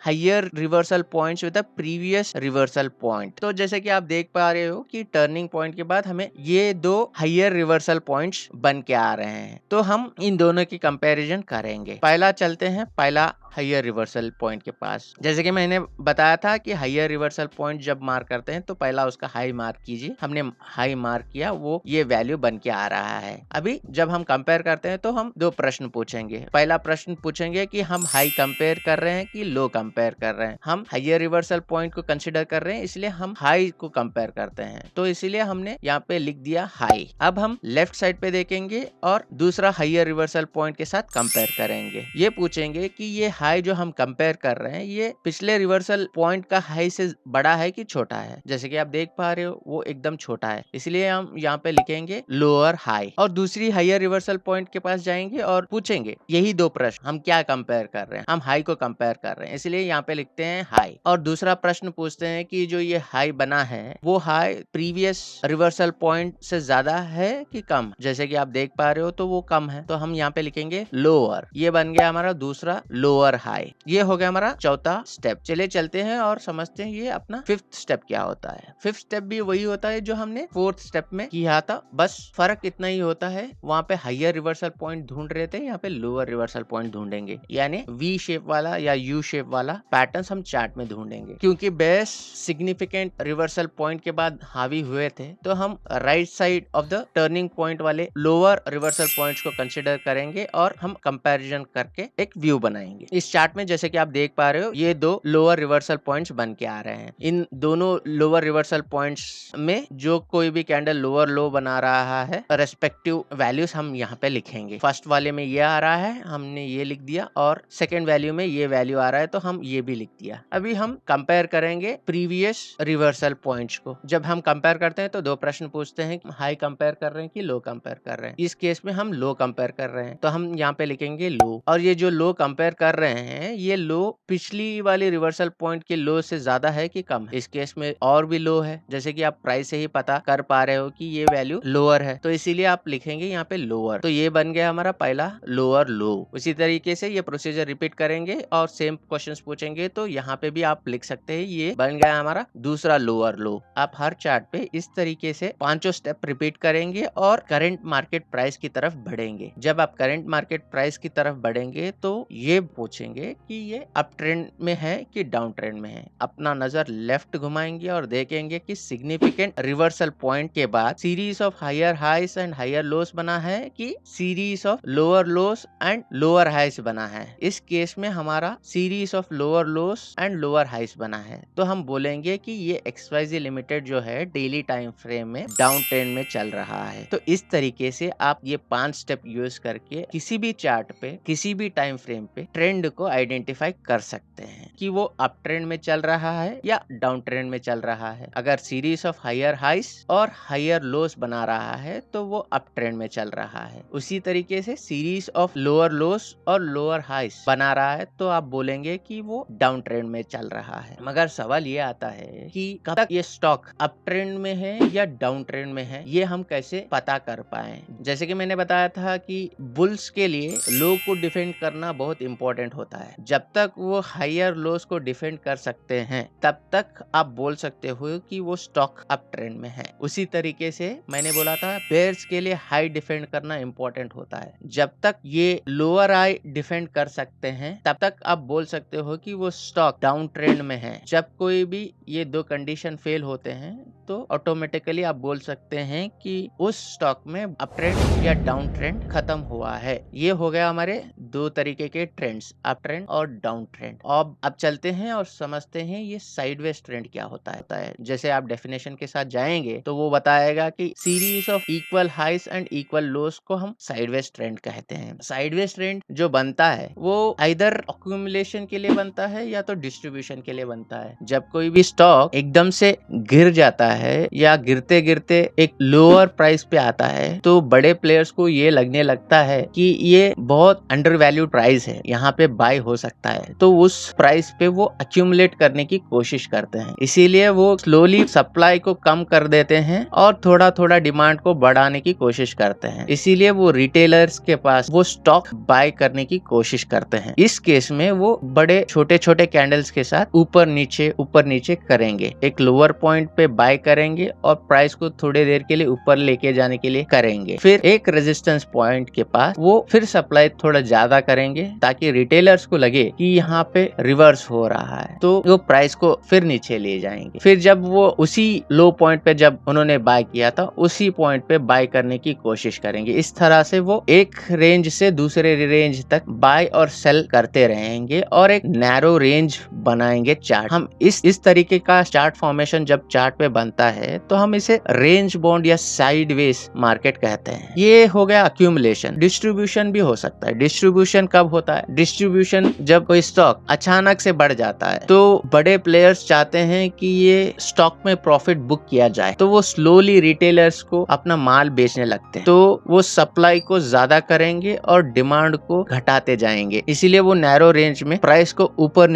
higher reversal points with the previous reversal point. तो जैसे कि आप देख पा रहे हो कि टर्निंग पॉइंट के बाद हमें ये दो हायर रिवर्सल पॉइंट्स बन के आ रहे हैं, तो हम इन दोनों की कंपैरिजन करेंगे। पहला चलते हैं पहला हायर रिवर्सल पॉइंट के पास। जैसे कि मैंने बताया था कि हायर रिवर्सल पॉइंट जब मार्क करते हैं तो पहला उसका हाई मार्क कीजिए। हमने हाई मार्क किया, वो ये वैल्यू बन के आ रहा है। अभी जब हम कंपेयर करते हैं तो हम दो प्रश्न पूछेंगे। पहला प्रश्न पूछेंगे कि हम हाई कंपेयर कर रहे हैं कि लो कंपेयर कर रहे हैं। हम हायर रिवर्सल पॉइंट को कंसिडर कर रहे हैं, इसलिए हम हाई को कंपेयर करते हैं, तो इसलिए हमने यहाँ पे लिख दिया हाई। अब हम लेफ्ट साइड पे देखेंगे और दूसरा हायर रिवर्सल पॉइंट के साथ कंपेयर करेंगे। ये पूछेंगे कि ये हाई जो हम कंपेयर कंपेयर कर रहे हैं ये पिछले रिवर्सल पॉइंट का हाई से बड़ा है कि छोटा है। जैसे कि आप देख पा रहे हो वो एकदम छोटा है, इसलिए हम यहाँ पे लिखेंगे लोअर हाई और दूसरी हायर रिवर्सल पॉइंट के पास जाएंगे और पूछेंगे यही दो प्रश्न, हम क्या कंपेयर कर रहे हैं, हम हाई को कंपेयर कर रहे हैं, इसलिए यहाँ पे लिखते हैं हाई। और दूसरा प्रश्न पूछते हैं कि जो ये हाई बना है वो हाई प्रीवियस रिवर्सल पॉइंट से ज्यादा है कि कम। जैसे कि आप देख पा रहे हो तो वो कम है, तो हम यहाँ पे लिखेंगे लोअर। ये बन गया हमारा दूसरा लोअर हाई। ये हो गया हमारा चौथा स्टेप। चलिए चलते हैं और समझते हैं ये अपना फिफ्थ स्टेप क्या होता है। फिफ्थ स्टेप भी वही होता है जो हमने फोर्थ स्टेप में किया था, बस फर्क इतना ही होता है वहाँ पे हायर रिवर्सल पॉइंट ढूंढ रहे थे, यहाँ पे लोअर रिवर्सल पॉइंट ढूंढेंगे, यानी वी शेप वाला या यू शेप वाला पैटर्न हम चार्ट में ढूंढेंगे। क्योंकि बेस सिग्निफिकेंट रिवर्सल पॉइंट के बाद हावी हुए थे तो हम right side of the turning point वाले लोअर रिवर्सल पॉइंट्स को कंसिडर करेंगे और हम कंपैरिजन करके एक व्यू बनाएंगे। इस चार्ट में जैसे कि आप देख पा रहे हो ये दो लोअर रिवर्सल पॉइंट्स बन के आ रहे हैं। इन दोनों लोअर रिवर्सल पॉइंट्स में जो कोई भी कैंडल लोअर लो बना रहा है रेस्पेक्टिव वैल्यूज हम यहाँ पे लिखेंगे। फर्स्ट वाले में ये आ रहा है, हमने ये लिख दिया, और सेकेंड वैल्यू में ये वैल्यू आ रहा है तो हम ये भी लिख दिया। अभी हम कंपेयर करेंगे प्रीवियस रिवर्सल पॉइंट्स को। जब हम कंपेयर करते हैं तो दो प्रश्न पूछते हैं, हाई कंपेयर कर रहे हैं कि लो कंपेयर कर रहे हैं। इस केस में हम लो कंपेयर कर रहे हैं तो हम यहाँ पे लिखेंगे लो। और ये जो लो कंपेयर कर रहे हैं ये लो पिछली वाली रिवर्सल पॉइंट के लो से ज्यादा है कि कम है। इस केस में और भी लो है, जैसे कि आप प्राइस से ही पता कर पा रहे हो कि ये वैल्यू लोअर है, तो इसीलिए आप लिखेंगे यहाँ पे लोअर। तो ये बन गया हमारा पहला लोअर लो। उसी तरीके से ये प्रोसीजर रिपीट करेंगे और सेम क्वेश्चंस पूछेंगे तो यहाँ पे भी आप लिख सकते हैं ये बन गया हमारा दूसरा लोअर लो। आप हर चार्ट पे इस तरीके से पांचों स्टेप रिपीट करेंगे और करंट मार्केट प्राइस की तरफ बढ़ेंगे। जब आप करंट मार्केट प्राइस की तरफ बढ़ेंगे तो ये पूछेंगे कि ये अप ट्रेंड में है कि डाउन ट्रेंड में है। अपना नजर लेफ्ट घुमाएंगे और देखेंगे कि सिग्निफिकेंट रिवर्सल पॉइंट के बाद series of higher highs and higher lows बना है कि series of lower lows and lower highs बना है। इस केस में हमारा series of lower lows and lower highs बना है, तो हम बोलेंगे कि ये XYZ लिमिटेड जो है डेली टाइम फ्रेम में डाउन ट्रेंड में चल रहा है। तो इस तरीके से आप ये 5 स्टेप यूज करके किसी भी चार्ट पे किसी भी टाइम फ्रेम पे ट्रेंड को आइडेंटिफाई कर सकते हैं कि वो अप ट्रेंड में चल रहा है या डाउन ट्रेंड में चल रहा है। अगर सीरीज ऑफ हायर हाइस और हायर लोस बना रहा है तो वो अप ट्रेंड में चल रहा है। उसी तरीके से सीरीज ऑफ लोअर लोस और लोअर हाइस बना रहा है तो आप बोलेंगे कि वो डाउन ट्रेंड में चल रहा है। मगर सवाल ये आता है कि कब तक ये स्टॉक अप ट्रेंड में है या डाउन ट्रेंड में है, ये हम कैसे पता कर पाए। जैसे कि मैंने बताया था कि बुल्स के लिए लो को डिफेंड करना बहुत इंपॉर्टेंट होता है। जब तक वो हायर लोस को डिफेंड कर सकते हैं तब तक आप बोल सकते हो कि वो स्टॉक अप ट्रेंड में है। उसी तरीके से मैंने बोला था बेयर्स के लिए हाई डिफेंड करना इंपॉर्टेंट होता है। जब तक ये लोअर हाई डिफेंड कर सकते हैं तब तक आप बोल सकते हो कि वो स्टॉक डाउन ट्रेंड में है। जब कोई भी ये दो कंडीशन फेल होते हैं तो ऑटोमेटिकली आप बोल सकते हैं कि उस स्टॉक में अप ट्रेंड या डाउन ट्रेंड खत्म हुआ है। ये हो गया हमारे दो तरीके के ट्रेंड्स, अप ट्रेंड और डाउन ट्रेंड। अब चलते हैं और समझते हैं ये साइडवेज ट्रेंड क्या होता है। जैसे आप डेफिनेशन के साथ जाएंगे तो वो बताएगा कि series of equal highs and equal lows को हम साइडवेज ट्रेंड कहते हैं। साइडवेज ट्रेंड जो बनता है वो आइदर अक्यूमुलेशन के लिए बनता है या तो डिस्ट्रीब्यूशन के लिए बनता है। जब कोई भी स्टॉक एकदम से गिर जाता है या गिरते गिरते एक लोअर प्राइस पे आता है तो बड़े प्लेयर्स को ये लगने लगता है कि ये बहुत अंडर वैल्यूड प्राइस है, यहाँ पे बाय हो सकता है, तो उस प्राइस पे वो अक्यूमुलेट करने की कोशिश करते हैं। इसीलिए वो स्लोली सप्लाई को कम कर देते हैं और थोड़ा थोड़ा डिमांड को बढ़ाने की कोशिश करते हैं। इसीलिए वो रिटेलर्स के पास वो स्टॉक बाय करने की कोशिश करते हैं। इस केस में वो बड़े छोटे छोटे कैंडल्स के साथ ऊपर नीचे करेंगे, एक लोअर पॉइंट पे बाय करेंगे और प्राइस को थोड़ी देर के लिए ऊपर लेके जाने के लिए करेंगे। फिर एक रेजिस्टेंस पॉइंट के पास वो फिर सप्लाई थोड़ा ज्यादा करेंगे ताकि रिटेलर्स को लगे कि यहाँ पे रिवर्स हो रहा है, तो वो प्राइस को फिर नीचे ले जाएंगे। फिर जब वो उसी लो पॉइंट पे जब उन्होंने बाय किया था उसी पॉइंट पे बाय करने की कोशिश करेंगे। इस तरह से वो एक रेंज से दूसरे रेंज तक बाय और सेल करते रहेंगे और एक नैरो रेंज बनाएंगे चार्ट। हम इस तरीके का चार्ट फॉर्मेशन जब चार्ट पे बनता है तो हम इसे रेंज बाउंड या साइडवेज मार्केट कहते हैं। ये हो गया अक्यूमुलेशन। डिस्ट्रीब्यूशन भी हो सकता है। डिस्ट्रीब्यूशन कब होता है? डिस्ट्रीब्यूशन जब कोई स्टॉक अचानक से बढ़ जाता है तो बड़े प्लेयर्स चाहते हैं कि ये स्टॉक में प्रॉफिट बुक किया जाए, तो वो स्लोली रिटेलर्स को अपना माल बेचने लगते हैं। तो वो सप्लाई को ज्यादा करेंगे और डिमांड को घटाते जाएंगे, इसीलिए वो नैरो रेंज में प्राइस को ऊपर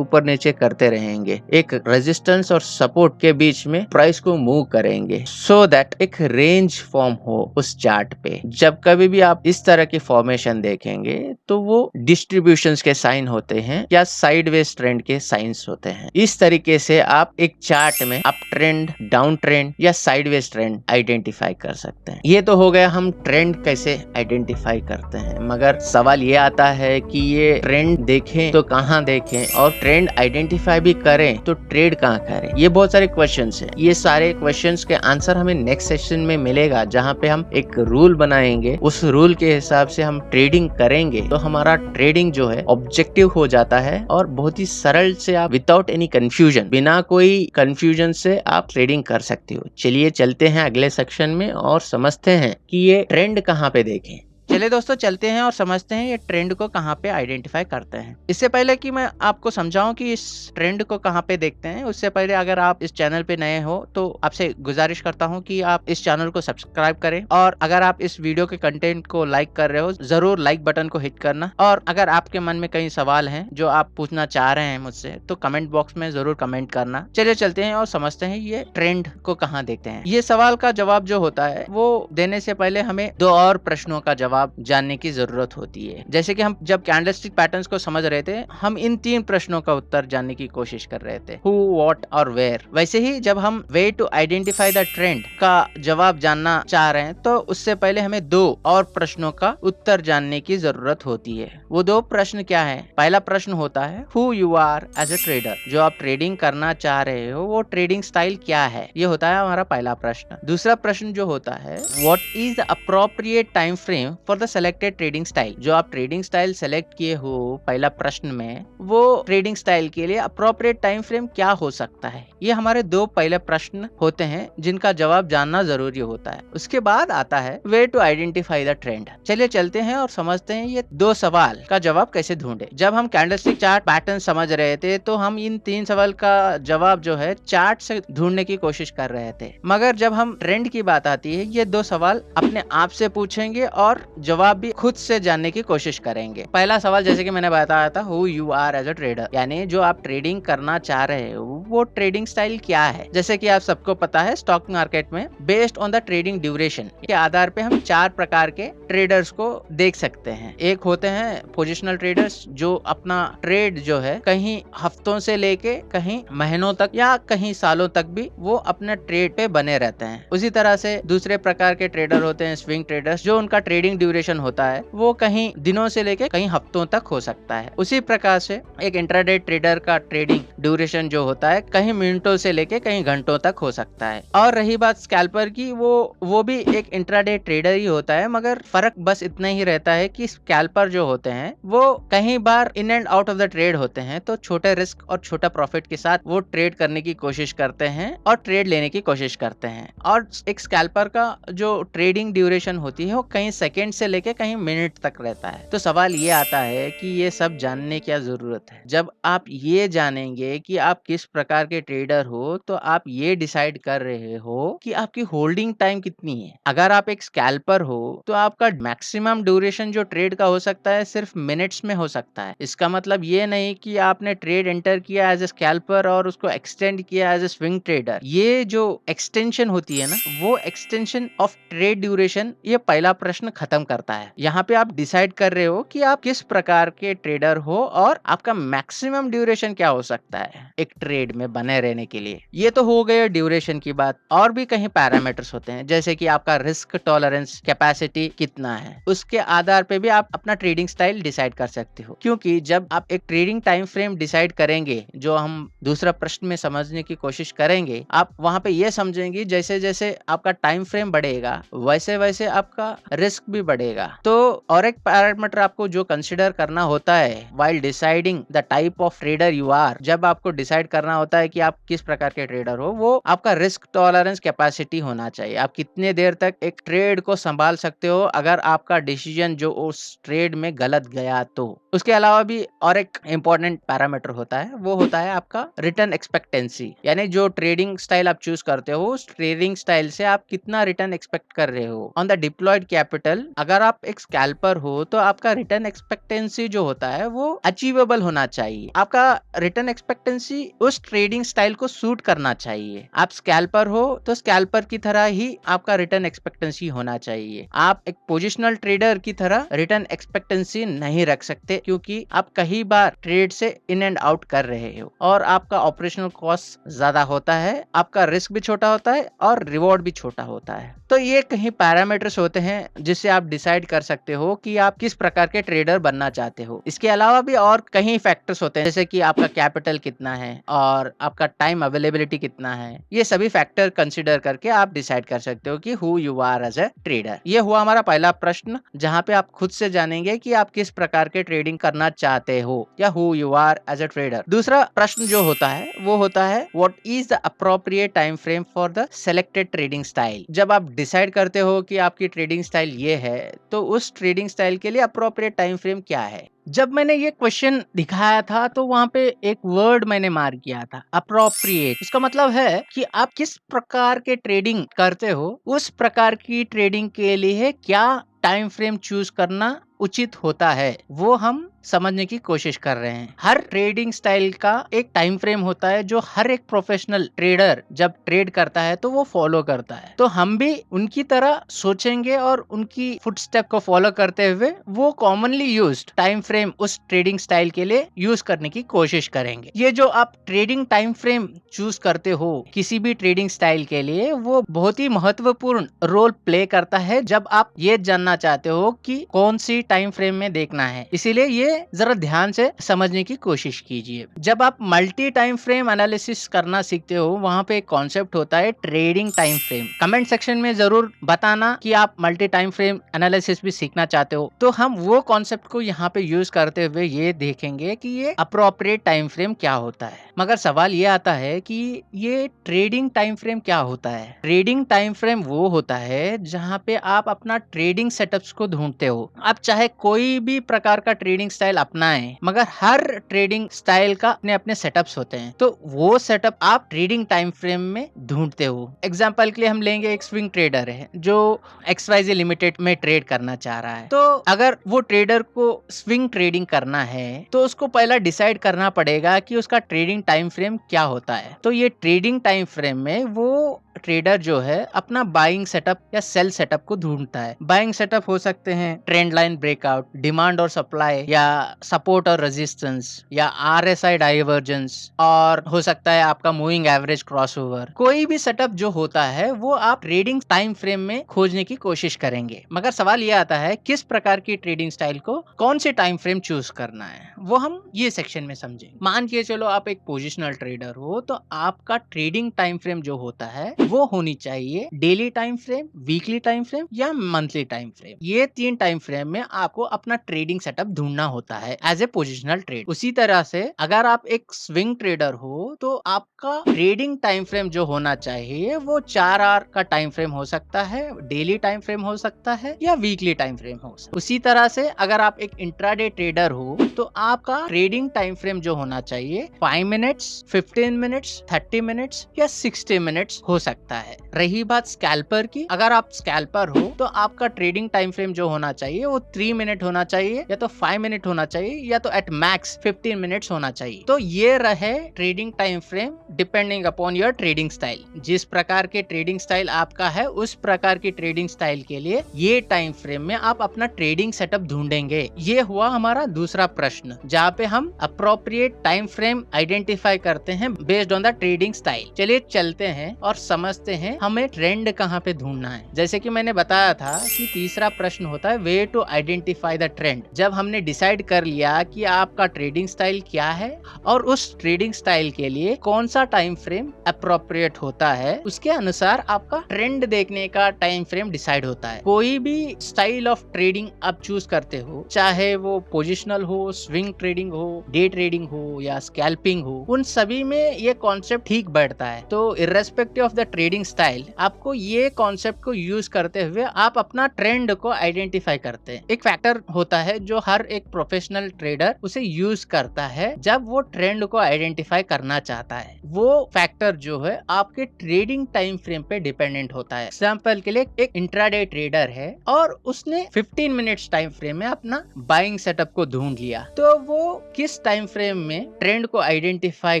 नीचे करते रहेंगे। एक रेजिस्टेंस और सपोर्ट के बीच में प्राइस को मूव करेंगे सो दैट एक रेंज फॉर्म हो उस चार्ट पे। जब कभी भी आप इस तरह की फॉर्मेशन देखेंगे तो वो डिस्ट्रीब्यूशंस के साइन होते हैं या साइडवेज ट्रेंड के साइंस होते हैं। इस तरीके से आप एक चार्ट में अप ट्रेंड, डाउन ट्रेंड या साइडवेज ट्रेंड आइडेंटिफाई कर सकते हैं। ये तो हो गया हम ट्रेंड कैसे आइडेंटिफाई करते हैं, मगर सवाल ये आता है कि ये ट्रेंड देखें तो कहाँ देखें, और ट्रेंड आइडेंटिफाई भी करें तो ट्रेड कहाँ करें। ये बहुत सारे क्वेश्चंस हैं। ये सारे क्वेश्चंस के आंसर हमें नेक्स्ट सेशन में मिलेगा, जहाँ पे हम एक रूल बनाएंगे, उस रूल के हिसाब से हम ट्रेडिंग करेंगे तो हमारा ट्रेडिंग जो है ऑब्जेक्टिव हो जाता है और बहुत ही सरल से आप विदाउट एनी कंफ्यूजन, बिना कोई कंफ्यूजन से आप ट्रेडिंग कर सकते हो। चलिए चलते हैं अगले सेक्शन में और समझते हैं कि ये ट्रेंड कहाँ पे देखें। चलिए दोस्तों चलते हैं और समझते हैं ये ट्रेंड को कहाँ पे आइडेंटिफाई करते हैं। इससे पहले कि मैं आपको समझाऊं कि इस ट्रेंड को कहाँ पे देखते हैं, उससे पहले अगर आप इस चैनल पे नए हो तो आपसे गुजारिश करता हूं कि आप इस चैनल को सब्सक्राइब करें, और अगर आप इस वीडियो के कंटेंट को लाइक कर रहे हो जरूर लाइक बटन को हिट करना, और अगर आपके मन में कई सवाल हैं जो आप पूछना चाह रहे हैं मुझसे तो कमेंट बॉक्स में जरूर कमेंट करना। चलिए चलते हैं और समझते हैं ये ट्रेंड को कहाँ देखते हैं। ये सवाल का जवाब जो होता है वो देने से पहले हमें दो और प्रश्नों का जवाब जानने की जरूरत होती है। जैसे कि हम जब कैंडलस्टिक पैटर्न्स को समझ रहे थे, हम इन 3 प्रश्नों का उत्तर जानने की कोशिश कर रहे थे, हु, व्हाट और वेयर। वैसे ही जब हम way to identify the trend का जवाब जानना चाह रहे हैं तो उससे पहले हमें 2 और प्रश्नों का उत्तर जानने की जरूरत होती है। वो 2 प्रश्न क्या है? पहला प्रश्न होता है who you are as a trader. जो आप ट्रेडिंग करना चाह रहे हो वो ट्रेडिंग स्टाइल क्या है, ये होता है हमारा पहला प्रश्न। दूसरा प्रश्न जो होता है what is the appropriate time frame for the selected trading style. जो आप ट्रेडिंग स्टाइल सेलेक्ट किए हो पहला प्रश्न में, वो ट्रेडिंग स्टाइल के लिए अप्रोप्रिएट टाइम फ्रेम क्या हो सकता है। ये हमारे 2 पहले प्रश्न होते हैं जिनका जवाब जानना जरूरी होता है। उसके बाद आता है way to identify the trend. चलिए चलते हैं और समझते हैं ये 2 सवाल का जवाब कैसे ढूंढे। जब हम कैंडलस्टिक चार्ट पैटर्न समझ रहे थे तो हम इन 3 सवाल का जवाब जो है चार्ट से ढूंढने की कोशिश कर रहे थे, मगर जब हम ट्रेंड की बात आती है ये 2 सवाल अपने आप से पूछेंगे और जवाब भी खुद से जानने की कोशिश करेंगे। पहला सवाल जैसे कि मैंने बताया था who you are as a trader, यानी जो आप ट्रेडिंग करना चाह रहे हो वो ट्रेडिंग स्टाइल क्या है। जैसे कि आप सबको पता है स्टॉक मार्केट में based on the trading duration के आधार पे हम 4 प्रकार के ट्रेडर्स को देख सकते हैं। एक होते हैं पोजिशनल ट्रेडर्स जो अपना ट्रेड जो है कहीं हफ्तों से लेके कहीं महीनों तक या कहीं सालों तक भी वो अपने ट्रेड पे बने रहते हैं। उसी तरह से दूसरे प्रकार के ट्रेडर होते हैं स्विंग ट्रेडर्स, जो उनका ट्रेडिंग ड्यूरेशन होता है वो कहीं दिनों से लेके कहीं हफ्तों तक हो सकता है। उसी प्रकार से एक इंट्राडे ट्रेडर का ट्रेडिंग ड्यूरेशन जो होता है कहीं मिनटों से लेके कहीं घंटों तक हो सकता है। और रही बात स्कैल्पर की, वो भी एक इंट्राडे ट्रेडर ही होता है, मगर फर्क बस इतना ही रहता है कि स्कैल्पर जो होते हैं वो कहीं बार in and out of the trade होते हैं, तो छोटे रिस्क और छोटा प्रॉफिट के साथ वो ट्रेड करने की कोशिश करते हैं और ट्रेड लेने की कोशिश करते हैं। और एक स्कैल्पर का जो ट्रेडिंग ड्यूरेशन होती है वो कहीं सेकेंड से लेके कहीं मिनट तक रहता है। तो सवाल ये आता है कि ये सब जानने की क्या जरूरत है। जब आप ये जानेंगे कि आप किस प्रकार के ट्रेडर हो तो आप ये डिसाइड कर रहे हो कि आपकी होल्डिंग टाइम कितनी है। अगर आप एक स्कैल्पर हो तो आपका मैक्सिमम ड्यूरेशन जो ट्रेड का हो सकता है सिर्फ मिनट्स में हो सकता है। इसका मतलब ये नहीं कि आपने ट्रेड एंटर किया एज ए स्कैल्पर और उसको एक्सटेंड किया एज ए स्विंग ट्रेडर। ये जो एक्सटेंशन होती है ना, वो एक्सटेंशन ऑफ ट्रेड ड्यूरेशन, ये पहला प्रश्न खत्म करता है। यहाँ पे आप डिसाइड कर रहे हो कि आप किस प्रकार के ट्रेडर हो और आपका मैक्सिमम ड्यूरेशन क्या हो सकता है एक ट्रेड में बने रहने के लिए। ये तो हो गए ड्यूरेशन की बात। और भी कहीं पैरामीटर्स होते हैं, जैसे कि आपका रिस्क टॉलरेंस कैपेसिटी कितना है। उसके आधार पे भी आप अपना ट्रेडिंग स्टाइल डिसाइड कर सकते हो, क्योंकि जब आप एक ट्रेडिंग टाइम फ्रेम डिसाइड करेंगे, जो हम दूसरा प्रश्न में समझने की कोशिश करेंगे, आप वहां पे ये समझेंगे जैसे जैसे आपका टाइम फ्रेम बढ़ेगा वैसे वैसे आपका रिस्क भी बढ़ेगा। तो और एक पैरामीटर आपको जो कंसिडर करना होता है while deciding the type of trader you are, जब आपको डिसाइड करना होता है कि आप किस प्रकार के ट्रेडर हो, वो आपका रिस्क टॉलरेंस कैपेसिटी होना चाहिए। आप कितने देर तक एक ट्रेड को संभाल सकते हो अगर आपका डिसीजन जो उस ट्रेड में गलत गया तो। उसके अलावा भी और एक इम्पोर्टेंट पैरामीटर होता है, वो होता है आपका रिटर्न एक्सपेक्टेंसी। यानी जो ट्रेडिंग स्टाइल आप चूज करते हो उस ट्रेडिंग स्टाइल से आप कितना रिटर्न एक्सपेक्ट कर रहे हो ऑन द डिप्लॉयड कैपिटल। अगर आप एक स्कैल्पर हो तो आपका रिटर्न एक्सपेक्टेंसी जो होता है वो अचीवेबल होना चाहिए। आपका रिटर्न एक्सपेक्टेंसी उस ट्रेडिंग स्टाइल को सूट करना चाहिए। आप स्कैल्पर हो तो स्कैल्पर की तरह ही आपका रिटर्न एक्सपेक्टेंसी होना चाहिए। आप एक पोजिशनल ट्रेडर की तरह रिटर्न एक्सपेक्टेंसी नहीं रख सकते, क्योंकि आप कई बार ट्रेड से इन एंड आउट कर रहे हो और आपका ऑपरेशनल कॉस्ट ज्यादा होता है, आपका रिस्क भी छोटा होता है और रिवॉर्ड भी छोटा होता है। तो ये कहीं पैरामीटर्स होते हैं जिससे आप डिसाइड कर सकते हो कि आप किस प्रकार के ट्रेडर बनना चाहते हो। इसके अलावा भी और कई फैक्टर्स होते हैं, जैसे कि आपका कैपिटल कितना है और आपका टाइम अवेलेबिलिटी कितना है। ये सभी फैक्टर कंसिडर करके आप डिसाइड कर सकते हो कि who you are as a trader. ये हुआ हमारा पहला प्रश्न, जहाँ पे आप खुद से जानेंगे कि आप किस प्रकार के ट्रेडिंग करना चाहते हो या who you are as a trader. दूसरा प्रश्न जो होता है वो होता है what is the appropriate time frame for the selected trading style. जब आप डिसाइड करते हो कि आपकी ट्रेडिंग स्टाइल ये है तो उस ट्रेडिंग स्टाइल के लिए अप्रोप्रिएट टाइम फ्रेम क्या है। जब मैंने ये क्वेश्चन दिखाया था तो वहां पे एक वर्ड मैंने मार्क किया था, अप्रोप्रिएट। उसका मतलब है कि आप किस प्रकार के ट्रेडिंग करते हो उस प्रकार की ट्रेडिंग के लिए क्या टाइम फ्रेम चूज करना उचित होता है, वो हम समझने की कोशिश कर रहे हैं। हर ट्रेडिंग स्टाइल का एक टाइम फ्रेम होता है जो हर एक प्रोफेशनल ट्रेडर जब ट्रेड करता है तो वो फॉलो करता है। तो हम भी उनकी तरह सोचेंगे और उनकी फुटस्टेप को फॉलो करते हुए वो कॉमनली यूज्ड टाइम फ्रेम उस ट्रेडिंग स्टाइल के लिए यूज करने की कोशिश करेंगे। ये जो आप ट्रेडिंग टाइम फ्रेम चूज करते हो किसी भी ट्रेडिंग स्टाइल के लिए, वो बहुत ही महत्वपूर्ण रोल प्ले करता है जब आप ये जानना चाहते हो कि कौन सी टाइम फ्रेम में देखना है। इसीलिए ये जरा ध्यान से समझने की कोशिश कीजिए। जब आप मल्टी टाइम फ्रेम एनालिसिस करना सीखते हो वहां पे एक कॉन्सेप्ट होता है trading time frame. Comment section में जरूर बताना कि आप मल्टी टाइम फ्रेम एनालिसिस भी सीखना चाहते हो, तो हम वो कॉन्सेप्ट को यहाँ पे यूज करते हुए ये देखेंगे कि ये अप्रोप्रिएट टाइम फ्रेम क्या होता है। मगर सवाल ये आता है कि ये ट्रेडिंग टाइम फ्रेम क्या होता है। ट्रेडिंग टाइम फ्रेम वो होता है जहाँ पे आप अपना ट्रेडिंग सेटअप्स को ढूंढते हो। आप चाहे कोई भी प्रकार का ट्रेडिंग स्टाइल अपनाएं, मगर हर ट्रेडिंग स्टाइल का अपने अपने सेटअप्स होते हैं, तो वो सेटअप आप ट्रेडिंग टाइम फ्रेम में ढूंढते हो। एग्जांपल के लिए हम लेंगे एक स्विंग ट्रेडर है जो XYZ लिमिटेड में ट्रेड करना चाह रहा है। तो अगर वो ट्रेडर को स्विंग ट्रेडिंग करना है तो उसको पहला डिसाइड करना पड़ेगा कि उसका ट्रेडिंग टाइम फ्रेम क्या होता है। तो ये ट्रेडिंग टाइम फ्रेम में वो ट्रेडर जो है अपना बाइंग सेटअप या सेल सेटअप को ढूंढता है। बाइंग सेटअप हो सकते हैं ट्रेंड लाइन ब्रेकआउट, डिमांड और सप्लाई, या सपोर्ट और रेजिस्टेंस, या RSI डाइवर्जेंस, और हो सकता है आपका मूविंग एवरेज क्रॉसओवर। कोई भी सेटअप जो होता है वो आप ट्रेडिंग टाइम फ्रेम में खोजने की कोशिश करेंगे। मगर सवाल ये आता है किस प्रकार की ट्रेडिंग स्टाइल को कौन से टाइम फ्रेम चूज करना है, वो हम ये सेक्शन में समझेंगे। मान के चलो आप एक पोजिशनल ट्रेडर हो तो आपका ट्रेडिंग टाइम फ्रेम जो होता है वो होनी चाहिए daily time frame, weekly time frame या मंथली टाइम फ्रेम। ये 3 टाइम फ्रेम में आपको अपना ट्रेडिंग सेटअप ढूंढना होता है एज ए पोजिशनल ट्रेड। उसी तरह से अगर आप एक स्विंग ट्रेडर हो तो आपका ट्रेडिंग टाइम फ्रेम जो होना चाहिए वो 4 आवर का टाइम फ्रेम हो सकता है, डेली टाइम फ्रेम हो सकता है या वीकली टाइम फ्रेम हो सकता है। उसी तरह से अगर आप एक इंट्राडे ट्रेडर हो तो आपका ट्रेडिंग टाइम फ्रेम जो होना चाहिए 5 मिनट्स, 15 मिनट्स, 30 मिनट्स या 60 मिनट्स हो सकता है। रही बात स्कैल्पर की, अगर आप स्कैल्पर हो तो आपका ट्रेडिंग टाइम फ्रेम जो होना चाहिए वो 3 मिनट होना चाहिए, या तो 5 मिनट होना चाहिए, या तो एट मैक्स 15 मिनट्स होना चाहिए। तो ये रहे trading time frame depending upon your trading style. जिस प्रकार के ट्रेडिंग स्टाइल आपका है उस प्रकार की ट्रेडिंग स्टाइल के लिए ये टाइम फ्रेम में आप अपना ट्रेडिंग सेटअप ढूंढेंगे। ये हुआ हमारा दूसरा प्रश्न, जहाँ पे हम अप्रोप्रिएट टाइम फ्रेम आइडेंटिफाई करते हैं based on the trading style. चलिए चलते हैं और समझते हैं हमें ट्रेंड कहाँ पे ढूंढना है। जैसे कि मैंने बताया था कि तीसरा प्रश्न होता है way to identify the trend. जब हमने डिसाइड कर लिया कि आपका ट्रेडिंग स्टाइल क्या है और उस ट्रेडिंग स्टाइल के लिए कौन सा टाइम फ्रेम अप्रोप्रिएट होता है, उसके अनुसार आपका ट्रेंड देखने का टाइम फ्रेम डिसाइड होता है। कोई भी स्टाइल ऑफ ट्रेडिंग आप चूज करते हो, चाहे वो पोजिशनल हो, स्विंग ट्रेडिंग हो, डे ट्रेडिंग हो या स्कैल्पिंग हो, उन सभी में ये कॉन्सेप्ट ठीक बैठता है। तो irrespective of the trading style आपको ये कॉन्सेप्ट को यूज करते हुए आप अपना ट्रेंड को आइडेंटिफाई करते हैं। एक फैक्टर होता है जो हर एक प्रोफेशनल ट्रेडर उसे यूज करता है जब वो ट्रेंड को आइडेंटिफाई करना चाहता है। वो फैक्टर जो है आपके ट्रेडिंग टाइम फ्रेम पे डिपेंडेंट होता है। एग्जांपल के लिए एक इंट्राडे ट्रेडर है और उसने 15 मिनट्स टाइम फ्रेम में अपना बाइंग सेटअप को ढूंढ लिया, तो वो किस टाइम फ्रेम में ट्रेंड को आइडेंटिफाई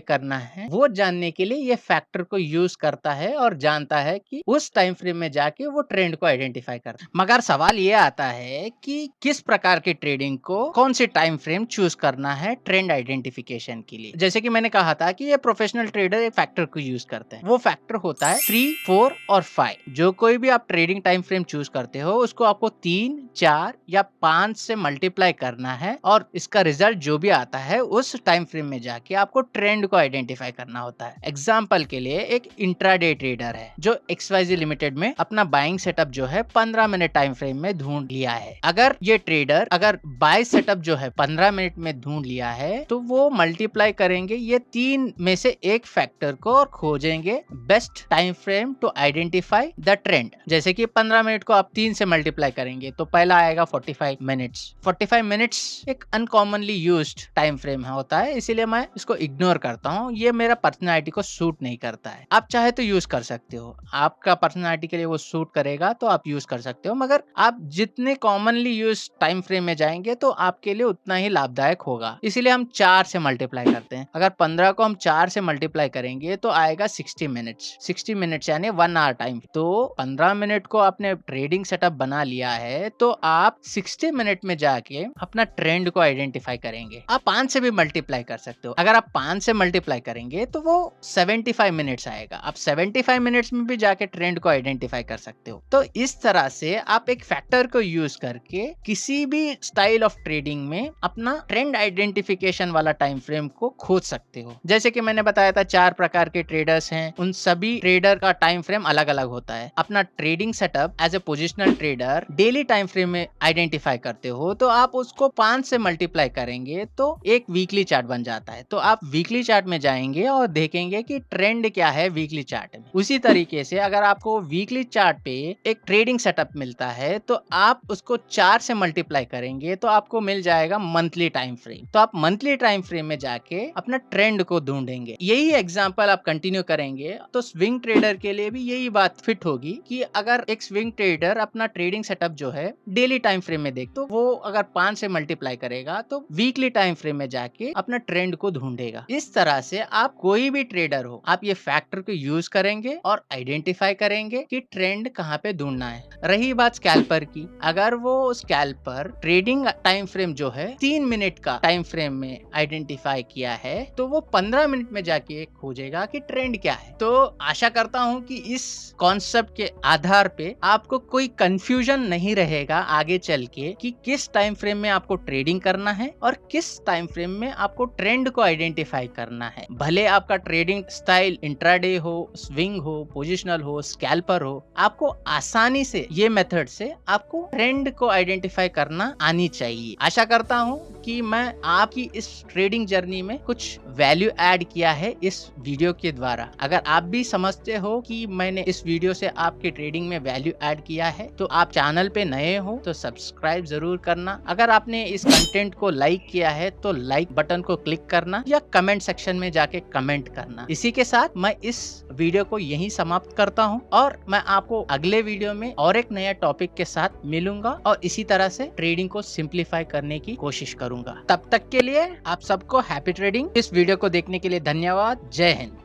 करना है वो जानने के लिए ये फैक्टर को यूज करता है और जानता है कि उस टाइम फ्रेम में जाके वो ट्रेंड को आइडेंटिफाई करता है। मगर सवाल ये आता है कि किस प्रकार की ट्रेडिंग को कौन सी टाइम फ्रेम चूज करना है ट्रेंड आइडेंटिफिकेशन के लिए। जैसे कि मैंने कहा था कि ये प्रोफेशनल ट्रेडर एक फैक्टर को यूज करते हैं। वो फैक्टर होता है 3, 4 और 5। जो कोई भी आप ट्रेडिंग टाइम फ्रेम चूज करते हो उसको आपको 3, 4 या 5 से मल्टीप्लाई करना है और इसका रिजल्ट जो भी आता है उस टाइम फ्रेम में जाके आपको ट्रेंड को आइडेंटिफाई करना होता है। एग्जाम्पल के लिए एक इंट्राडे ट्रेडर है जो XYZ लिमिटेड में अपना बाइंग सेटअप जो है 15 मिनट टाइम फ्रेम में ढूंढ लिया है। अगर ये ट्रेडर अगर बाय सेटअप जो है 15 मिनट में ढूंढ लिया है तो वो मल्टीप्लाई करेंगे ये 3 में से एक फैक्टर को और खोजेंगे best time frame to identify the trend. जैसे कि 15 मिनट को आप 3 से मल्टीप्लाई करेंगे तो पहला आएगा 45 मिनट्स। 45 मिनट्स एक अनकॉमनली यूज्ड टाइम फ्रेम होता है, इसीलिए मैं इसको इग्नोर करता हूँ। ये मेरा पर्सनैलिटी को सूट नहीं करता है। आप चाहे तो यूज कर सकते हो, आपका पर्सनैलिटी के लिए वो सूट करेगा तो आप यूज कर सकते हो, मगर आप जितने कॉमनली यूज टाइम फ्रेम में जाएंगे तो आपके लिए उतना ही लाभदायक होगा। इसीलिए हम 4 से मल्टीप्लाई करते हैं। अगर 15 को हम 4 से मल्टीप्लाई करेंगे तो आएगा 60 मिनट्स। 60 मिनट्स यानी 1 आवर टाइम। तो 15 मिनट को आपने ट्रेडिंग सेटअप बना लिया है तो आप 60 मिनट में जाके अपना ट्रेंड को आइडेंटिफाई करेंगे। आप 5 से भी मल्टीप्लाई कर सकते हो। अगर आप 5 से मल्टीप्लाई करेंगे तो वो 75 मिनट्स आएगा। आप 75 मिनट्स में भी जाके ट्रेंड को आइडेंटिफाई कर सकते हो। तो इस तरह से आप एक फैक्टर को यूज करके किसी भी स्टाइल ऑफ ट्रेडिंग में अपना ट्रेंड आइडेंटिफिकेशन वाला टाइम फ्रेम को खोज सकते हो। जैसे कि मैंने बताया था 4 प्रकार के ट्रेडर्स हैं, उन सभी ट्रेडर का टाइम फ्रेम अलग अलग होता है। अपना trading setup as a positional trader daily time frame में आइडेंटिफाई करते हो तो आप उसको 5 से मल्टीप्लाई करेंगे तो एक वीकली चार्ट बन जाता है। तो आप वीकली चार्ट में जाएंगे और देखेंगे कि ट्रेंड क्या है वीकली चार्ट में। उसी तरीके से अगर आपको वीकली चार्ट पे एक ट्रेडिंग सेटअप मिलता है तो आप उसको 4 से मल्टीप्लाई करेंगे तो आपको मिल जाएगा मंथली टाइम फ्रेम। तो आप मंथली टाइम फ्रेम में जाके अपना ट्रेंड को ढूंढेंगे। यही एग्जांपल आप कंटिन्यू करेंगे तो स्विंग ट्रेडर के लिए भी यही बात फिट होगी कि अगर एक स्विंग ट्रेडर अपना ट्रेडिंग सेटअप जो है डेली टाइम फ्रेम में देख तो वो अगर 5 से मल्टीप्लाई करेगा तो वीकली टाइम फ्रेम में जाके अपना ट्रेंड को ढूंढेगा। इस तरह से आप कोई भी ट्रेडर हो आप ये फैक्टर को यूज करेंगे और आइडेंटिफाई करेंगे कि ट्रेंड कहाँ पे ढूंढना है। रही बात स्कैल्पर की, अगर वो स्कैल्पर ट्रेडिंग टाइम फ्रेम जो है 3 मिनट का टाइम फ्रेम में आइडेंटिफाई किया है तो वो 15 मिनट में जाके खोजेगा कि ट्रेंड क्या है। तो आशा करता हूँ कि इस कॉन्सेप्ट के आधार पे आपको कोई कंफ्यूजन नहीं रहेगा आगे चल के कि किस टाइम फ्रेम में आपको ट्रेडिंग करना है और किस टाइम फ्रेम में आपको ट्रेंड को आइडेंटिफाई करना है। भले आपका ट्रेडिंग स्टाइल इंट्राडे हो, स्विंग हो, पोजिशनल हो, स्कैल्पर हो, आपको आसानी से ये मेथड से आपको ट्रेंड को आइडेंटिफाई करना आनी चाहिए। आशा करता हूँ कि मैं आपकी इस ट्रेडिंग जर्नी में कुछ वैल्यू ऐड किया है इस वीडियो के द्वारा। अगर आप भी समझते हो कि मैंने इस वीडियो से आपके ट्रेडिंग में वैल्यू ऐड किया है तो आप चैनल पे नए हो तो सब्सक्राइब जरूर करना। अगर आपने इस कंटेंट को लाइक किया है तो लाइक बटन को क्लिक करना या कमेंट सेक्शन में जाके कमेंट करना। इसी के साथ मैं इस वीडियो को यहीं समाप्त करता हूं और मैं आपको अगले वीडियो में और एक नया टॉपिक के साथ मिलूंगा और इसी तरह से ट्रेडिंग को सिंप्लीफाई करने की कोशिश करूंगा। तब तक के लिए आप सबको हैप्पी ट्रेडिंग। इस वीडियो को देखने के लिए धन्यवाद। जय हिंद।